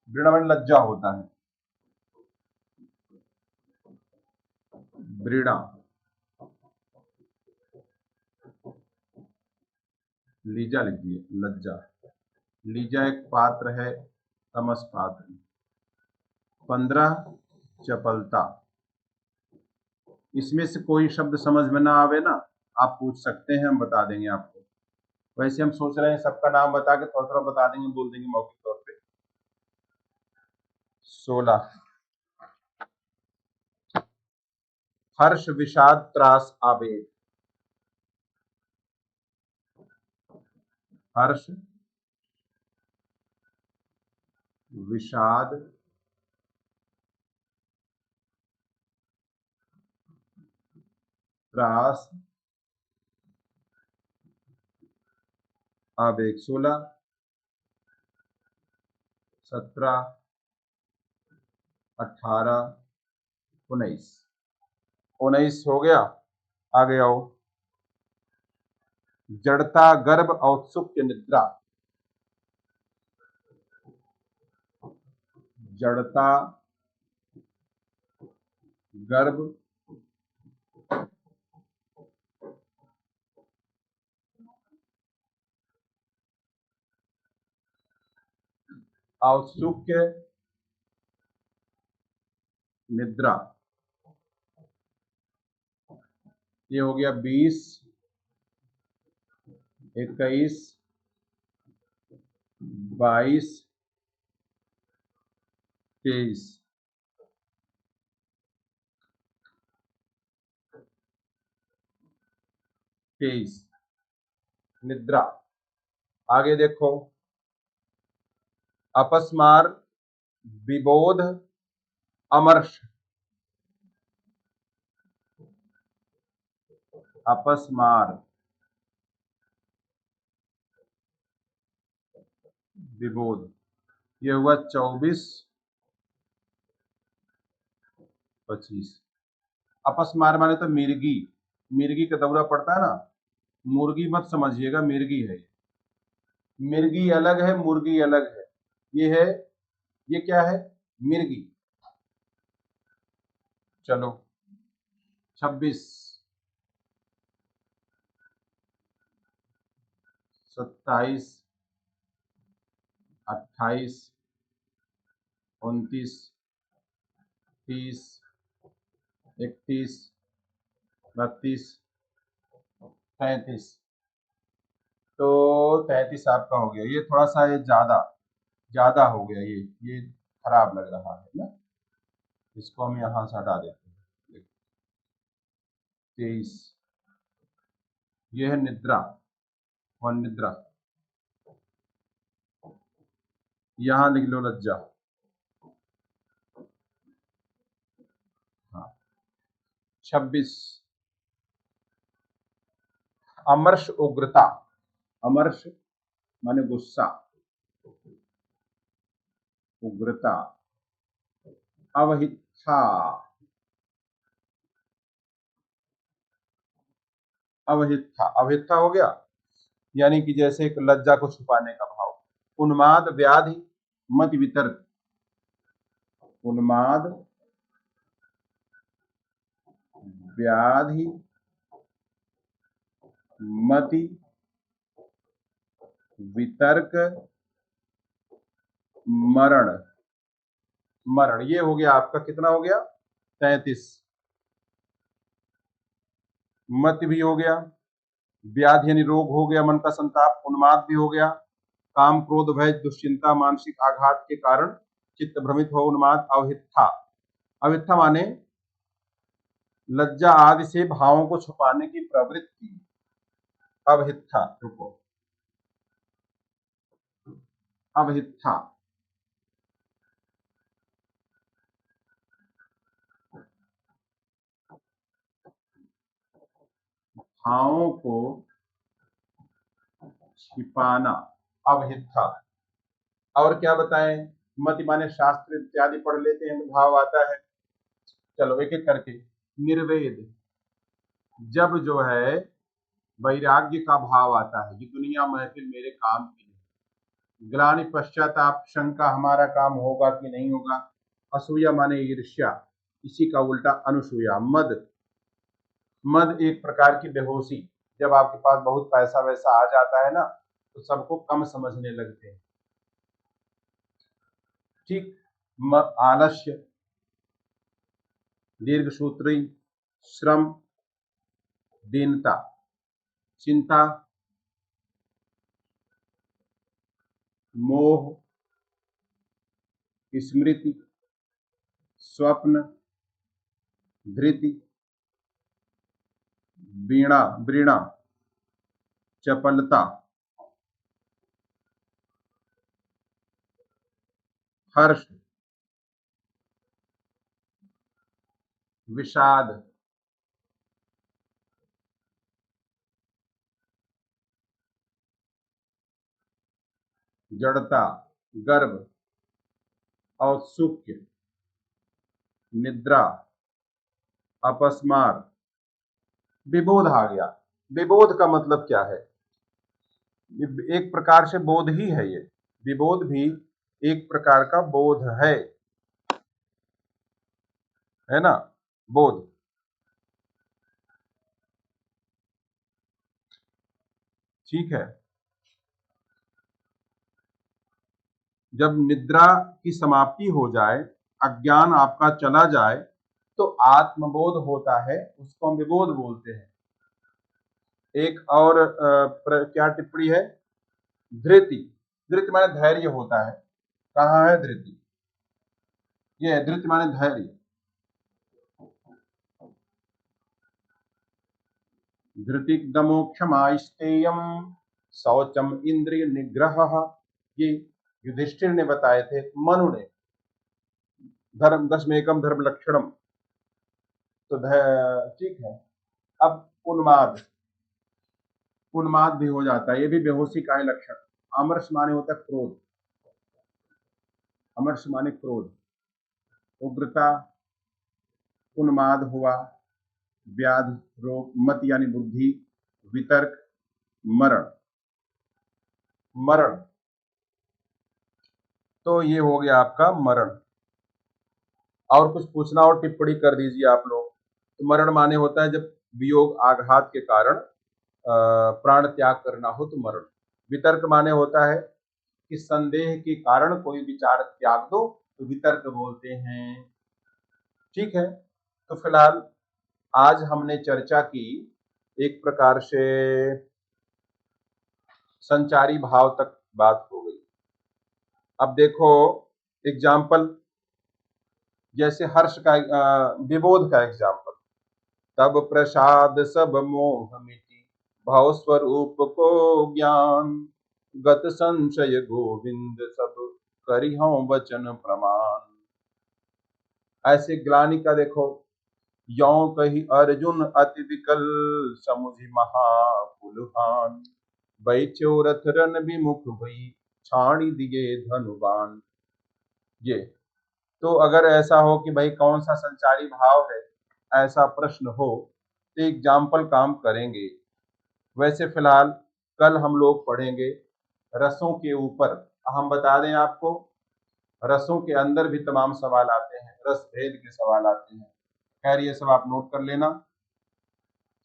वृणा में लज्जा होता है, वृणा। लीजा लिख दिए, लज्जा। लीजा एक पात्र है, तमस पात्र। 15, चपलता। इसमें से कोई शब्द समझ में ना आवे ना, आप पूछ सकते हैं, हम बता देंगे आपको। वैसे हम सोच रहे हैं सबका नाम बता के थोड़ा थोड़ा बता देंगे, बोल देंगे मौखिक तौर पे। 16, हर्ष, विषाद, त्रास, आवेग। हर्ष, विषाद, त्रास, आवेग। 16, 17, 18, 19। 19 हो गया। आगे आओ। जड़ता, गर्भ, औत्सुक्य, निद्रा। जड़ता, गर्भ, औत्सुक्य, निद्रा। ये हो गया 20, 21, 22, 23। 23 निद्रा। आगे देखो। अपस्मार, विबोध, अमर्ष। अपस्मार, विबोध। ये हुआ 24, 25। अपस्मार माने तो मिर्गी। मिर्गी का दौरा पड़ता है ना, मुर्गी मत समझिएगा, मिर्गी है। मिर्गी अलग है, मुर्गी अलग है। ये है, ये क्या है? मिर्गी। चलो 26, 27, 28, 29, 30, 31, 32, 33। तो 33 आपका हो गया। ये थोड़ा सा ये ज्यादा ज्यादा हो गया। ये खराब लग रहा है ना, इसको हम यहां से हटा देते हैं। 23, ये है निद्रा और निद्रा। यहां लिख लो लज्जा। हाँ। 26, अमर्ष, उग्रता। अमर्ष माने गुस्सा, उग्रता। अवहिथा, अवहिथा। अवहिथा हो गया, यानी कि जैसे एक लज्जा को छुपाने का भाव। उन्माद, व्याधि, मति, वितर्क। उन्माद, व्याधि, मति, वितर्क, मरण। मरण ये हो गया आपका। कितना हो गया? 33। मत भी हो गया, व्याधि यानी रोग हो गया, मन का संताप। उन्माद भी हो गया, काम, क्रोध, भय, दुश्चिंता, मानसिक आघात के कारण चित्त भ्रमित हो, उन्माद। अवहिथा, अवहिथा माने लज्जा आदि से भावों को छुपाने की प्रवृत्ति। अवहिथा, रुको। अवहिथा, भावों को छिपाना, अवहिथा। और क्या बताएं? मत माने शास्त्र इत्यादि पढ़ लेते हैं तो भाव आता है। चलो एक एक करके। निर्वेद, जब जो है वैराग्य का भाव आता है कि दुनिया महफिल मेरे काम की नहीं। ग्लानि, पश्चाताप, शंका हमारा काम होगा कि नहीं होगा। असूया माने ईर्ष्या, इसी का उल्टा अनुसूया। मद, मद एक प्रकार की बेहोशी। जब आपके पास बहुत पैसा वैसा आ जाता है ना, तो सबको कम समझने लगते हैं। ठीक। आलस्य, दीर्घ सूत्री, श्रम, दीनता, चिंता, मोह, स्मृति, स्वप्न, धृति, वीणा, वृणा, चपलता, हर्ष, विषाद, जड़ता, गर्व, औत्सुक्य, निद्रा, अपस्मार, विबोध आ गया। विबोध का मतलब क्या है? एक प्रकार से बोध ही है ये। विबोध भी एक प्रकार का बोध है ना, बोध। ठीक है। जब निद्रा की समाप्ति हो जाए, अज्ञान आपका चला जाए, तो आत्मबोध होता है, उसको हम विबोध बोलते हैं। एक और क्या टिप्पणी है? धृति। धृति माने धैर्य होता है। कहाँ है धृति? ये है धृति माने धैर्य। धृति दमोक्षमास्तेयम शौचम इंद्रिय निग्रह। ये युधिष्ठिर ने बताए थे, मनु ने। धर्म दशमेकम धर्म लक्षणम। तो ठीक है। अब उन्माद, उन्माद भी हो जाता है, ये भी बेहोशी का ही लक्षण। अमर्ष माने होता है क्रोध, अमर्ष माने क्रोध। उग्रता, उन्माद हुआ, व्याध रोग, मत यानी बुद्धि, वितर्क, मरण। मरण, तो ये हो गया आपका मरण। और कुछ पूछना और टिप्पणी कर दीजिए आप लोग। तो मरण माने होता है जब वियोग आघात के कारण प्राण त्याग करना हो तो मरण। वितर्क माने होता है कि संदेह के कारण कोई विचार त्याग दो तो वितर्क बोलते हैं। ठीक है। तो फिलहाल आज हमने चर्चा की एक प्रकार से संचारी भाव तक बात हो गई। अब देखो एग्जाम्पल, जैसे हर्ष का विबोध का एग्जाम्पल। तब प्रसाद सब मोह मिटी, भव स्वरूप को ज्ञान, गत संशय गोविंद सब करिहौ वचन प्रमाण। ऐसे ग्लानि का देखो, यों कही अर्जुन अति विकल, समुझि महाकुलहान, बैठ्यो रथ रन विमुख भई, छाणी दिए धनुबान। ये तो अगर ऐसा हो कि भाई कौन सा संचारी भाव है, ऐसा प्रश्न हो तो एग्जाम्पल काम करेंगे। वैसे फिलहाल कल हम लोग पढ़ेंगे रसों के ऊपर। हम बता दें आपको, रसों के अंदर भी तमाम सवाल आते हैं, रस भेद के सवाल आते हैं। खैर ये सब आप नोट कर लेना।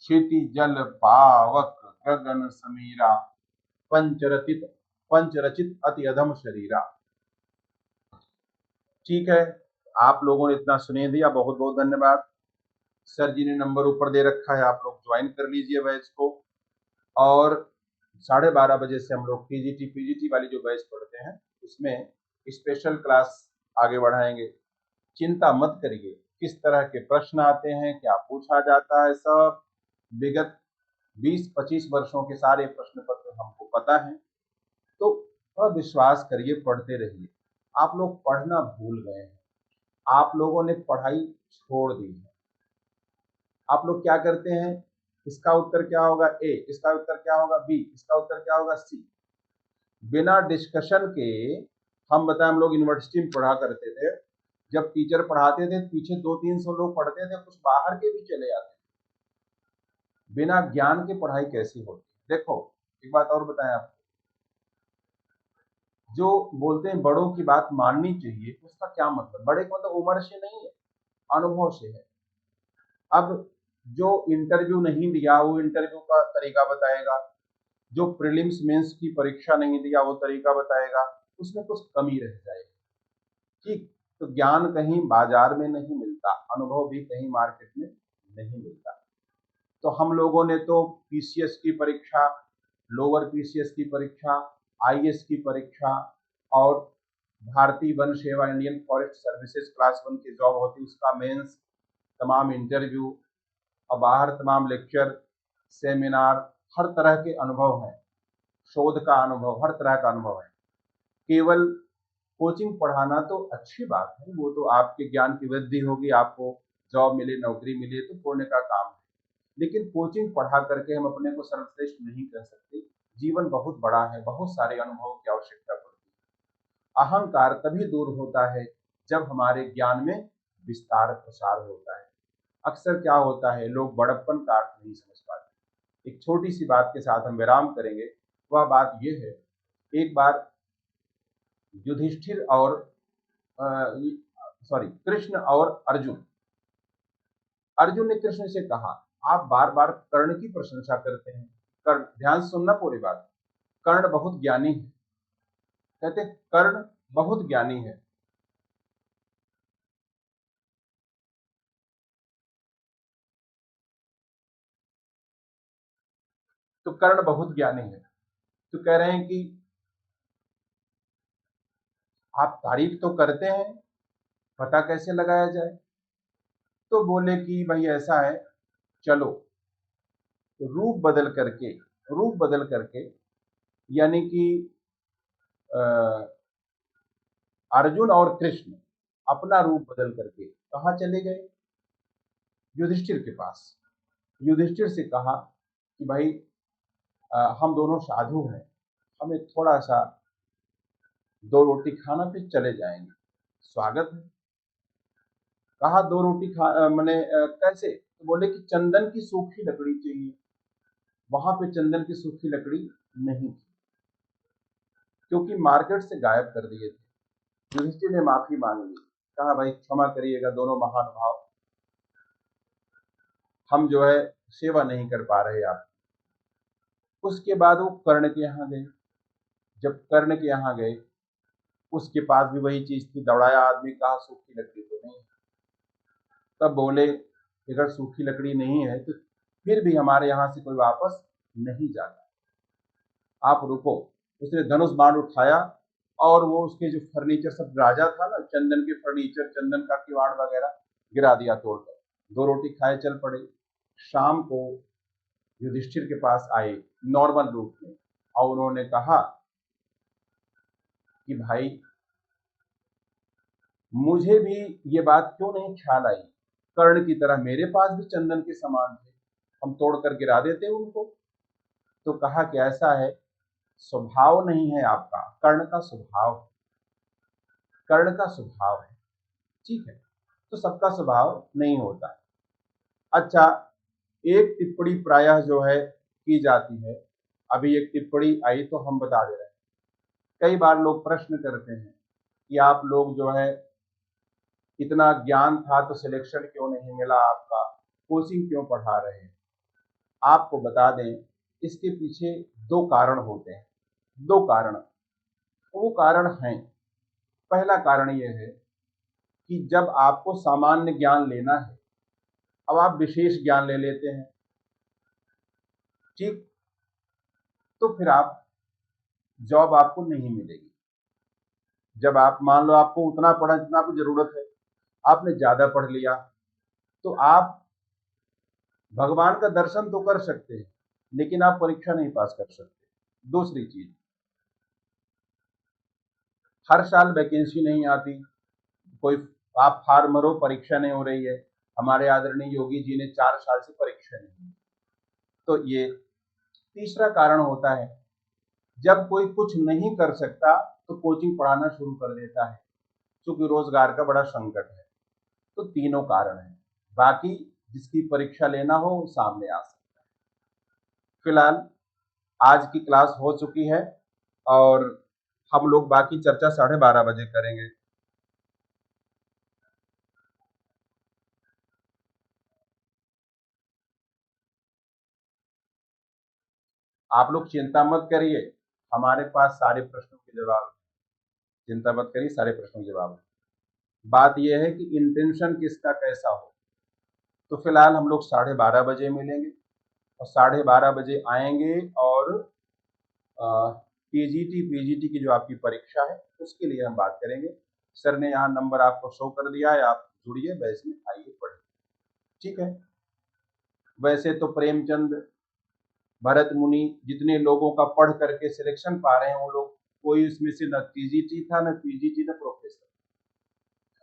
क्षिति जल पावक गगन समीरा, पंचरचित अति अधम शरीरा। ठीक है, आप लोगों ने इतना सुने दिया, बहुत बहुत धन्यवाद। सर जी ने नंबर ऊपर दे रखा है, आप लोग ज्वाइन कर लीजिए बैच को। और 12:30 बजे से हम लोग पीजीटी वाली जो बैच पढ़ते हैं उसमें स्पेशल क्लास आगे बढ़ाएंगे। चिंता मत करिए, किस तरह के प्रश्न आते हैं, क्या पूछा जाता है, सब विगत 20-25 वर्षों के सारे प्रश्न पत्र हमको पता है। तो विश्वास करिए, पढ़ते रहिए। आप लोग पढ़ना भूल गए हैं, आप लोगों ने पढ़ाई छोड़ दी है। आप लोग क्या करते हैं, इसका उत्तर क्या होगा ए, इसका उत्तर क्या होगा बी, इसका उत्तर क्या होगा सी। बिना डिस्कशन के हम बताएं, हम लोग यूनिवर्सिटी में पढ़ा करते थे, जब टीचर पढ़ाते थे पीछे 200-300 लोग पढ़ते थे, कुछ बाहर के भी चले आते थे। बिना ज्ञान के पढ़ाई कैसी होती? देखो एक बात और बताएं आपको, जो बोलते हैं बड़ों की बात माननी चाहिए, उसका क्या मतलब? बड़े का मतलब उम्र से नहीं है, अनुभव से है। अब जो इंटरव्यू नहीं दिया वो इंटरव्यू का तरीका बताएगा, जो प्रीलिम्स मेंस की परीक्षा नहीं दिया वो तरीका बताएगा, उसमें कुछ कमी रह जाएगी। ठीक, तो ज्ञान कहीं बाजार में नहीं मिलता, अनुभव भी कहीं मार्केट में नहीं मिलता। तो हम लोगों ने तो पीसीएस की परीक्षा, लोअर पीसीएस की परीक्षा, आईएएस की परीक्षा और भारतीय वन सेवा इंडियन फॉरेस्ट सर्विसेज क्लास 1 की जॉब होती उसका मेंस, तमाम इंटरव्यू और बाहर तमाम लेक्चर सेमिनार, हर तरह के अनुभव हैं, शोध का अनुभव, हर तरह का अनुभव है। केवल कोचिंग पढ़ाना तो अच्छी बात है, वो तो आपके ज्ञान की वृद्धि होगी, आपको जॉब मिले, नौकरी मिले तो पुण्य का काम है। लेकिन कोचिंग पढ़ा करके हम अपने को सर्वश्रेष्ठ नहीं कर सकते। जीवन बहुत बड़ा है, बहुत सारे अनुभव की आवश्यकता पड़ती है। अहंकार तभी दूर होता है जब हमारे ज्ञान में विस्तार प्रसार होता है। अक्सर क्या होता है, लोग बड़प्पन का अर्थ नहीं समझ पाते। एक छोटी सी बात के साथ हम विराम करेंगे। वह बात यह है, एक बार युधिष्ठिर और कृष्ण और अर्जुन, अर्जुन ने कृष्ण से कहा, आप बार बार कर्ण की प्रशंसा करते हैं। कर्ण, ध्यान से सुनना पूरी बात, कर्ण बहुत ज्ञानी है। कहते कर्ण बहुत ज्ञानी है। तो कर्ण बहुत ज्ञानी है, तो कह रहे हैं कि आप तारीफ तो करते हैं, पता कैसे लगाया जाए। तो बोले कि भाई ऐसा है, चलो रूप बदल करके यानी कि अर्जुन और कृष्ण अपना रूप बदल करके कहाँ चले गए, युधिष्ठिर के पास। युधिष्ठिर से कहा कि भाई हम दोनों साधु हैं, हमें थोड़ा सा दो रोटी खाना, फिर चले जाएंगे, स्वागत है। कहा दो रोटी खा मैंने कैसे, तो बोले कि चंदन की सूखी लकड़ी चाहिए। वहां पे चंदन की सूखी लकड़ी नहीं थी, क्योंकि मार्केट से गायब कर दिए थे। युधिष्ठिर ने माफी मांग ली, कहा भाई क्षमा करिएगा दोनों महानुभाव, हम जो है सेवा नहीं कर पा रहे आप। उसके बाद वो कर्ण के यहाँ गए। जब कर्ण के यहाँ गए, उसके पास भी वही चीज थी, दौड़ाया आदमी, कहा सूखी लकड़ी तो नहीं। तब बोले अगर सूखी लकड़ी नहीं है तो फिर भी हमारे यहाँ से कोई वापस नहीं जाता, आप रुको। उसने धनुष बाण उठाया और वो उसके जो फर्नीचर सब राजा था ना, चंदन के फर्नीचर, चंदन का किवाड़ वगैरह गिरा दिया तोड़कर। दो रोटी खाए चल पड़े। शाम को युधिष्ठिर के पास आए नॉर्मल रूप में, और उन्होंने कहा कि भाई मुझे भी ये बात क्यों नहीं ख्याल आई, कर्ण की तरह मेरे पास भी चंदन के समान थे, हम तोड़कर गिरा देते उनको। तो कहा कि ऐसा है, स्वभाव नहीं है आपका, कर्ण का स्वभाव, कर्ण का स्वभाव है। ठीक है, तो सबका स्वभाव नहीं होता है। अच्छा, एक टिप्पणी प्रायः जो है की जाती है, अभी एक टिप्पणी आई तो हम बता दे रहे हैं। कई बार लोग प्रश्न करते हैं कि आप लोग जो है इतना ज्ञान था तो सिलेक्शन क्यों नहीं मिला आपका, कोचिंग क्यों पढ़ा रहे हैं। आपको बता दें, इसके पीछे दो कारण होते हैं, दो कारण। वो कारण हैं, पहला कारण यह है कि जब आपको सामान्य ज्ञान लेना है, अब आप विशेष ज्ञान ले लेते हैं, ठीक, तो फिर आप जॉब आपको नहीं मिलेगी। जब आप मान लो आपको उतना पढ़ा जितना आपको जरूरत है, आपने ज्यादा पढ़ लिया, तो आप भगवान का दर्शन तो कर सकते हैं, लेकिन आप परीक्षा नहीं पास कर सकते। दूसरी चीज, हर साल वैकेंसी नहीं आती, कोई आप फार्म भरो, परीक्षा नहीं हो रही है। हमारे आदरणीय योगी जी ने 4 साल से परीक्षा नहीं की। तो ये तीसरा कारण होता है, जब कोई कुछ नहीं कर सकता तो कोचिंग पढ़ाना शुरू कर देता है, क्योंकि रोजगार का बड़ा संकट है। तो तीनों कारण है, बाकी जिसकी परीक्षा लेना हो वो सामने आ सकता है। फिलहाल आज की क्लास हो चुकी है और हम लोग बाकी चर्चा 12:30 बजे करेंगे। आप लोग चिंता मत करिए, हमारे पास सारे प्रश्नों के जवाब हैं। चिंता मत करिए, सारे प्रश्नों के जवाब हैं। बात यह है कि इंटेंशन किसका कैसा हो। तो फिलहाल हम लोग 12:30 बजे मिलेंगे और 12:30 बजे आएंगे और टीजीटी पीजीटी की जो आपकी परीक्षा है उसके लिए हम बात करेंगे। सर ने यहाँ नंबर आपको शो कर दिया है, आप जुड़िए, बैच में आइए पढ़िए। ठीक है। वैसे तो प्रेमचंद, भरत मुनि, जितने लोगों का पढ़ करके सिलेक्शन पा रहे हैं वो लोग, कोई उसमें से न टीजीटी था, न पीजीटी, न प्रोफेसर।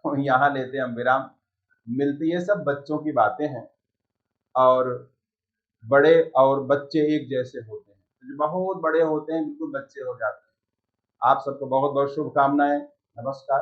तो यहाँ लेते हैं हम विराम। मिलती है, सब बच्चों की बातें हैं और बड़े और बच्चे एक जैसे होते हैं, जो बहुत बड़े होते हैं बिल्कुल बच्चे हो जाते हैं। आप सबको बहुत बहुत शुभकामनाएं। नमस्कार।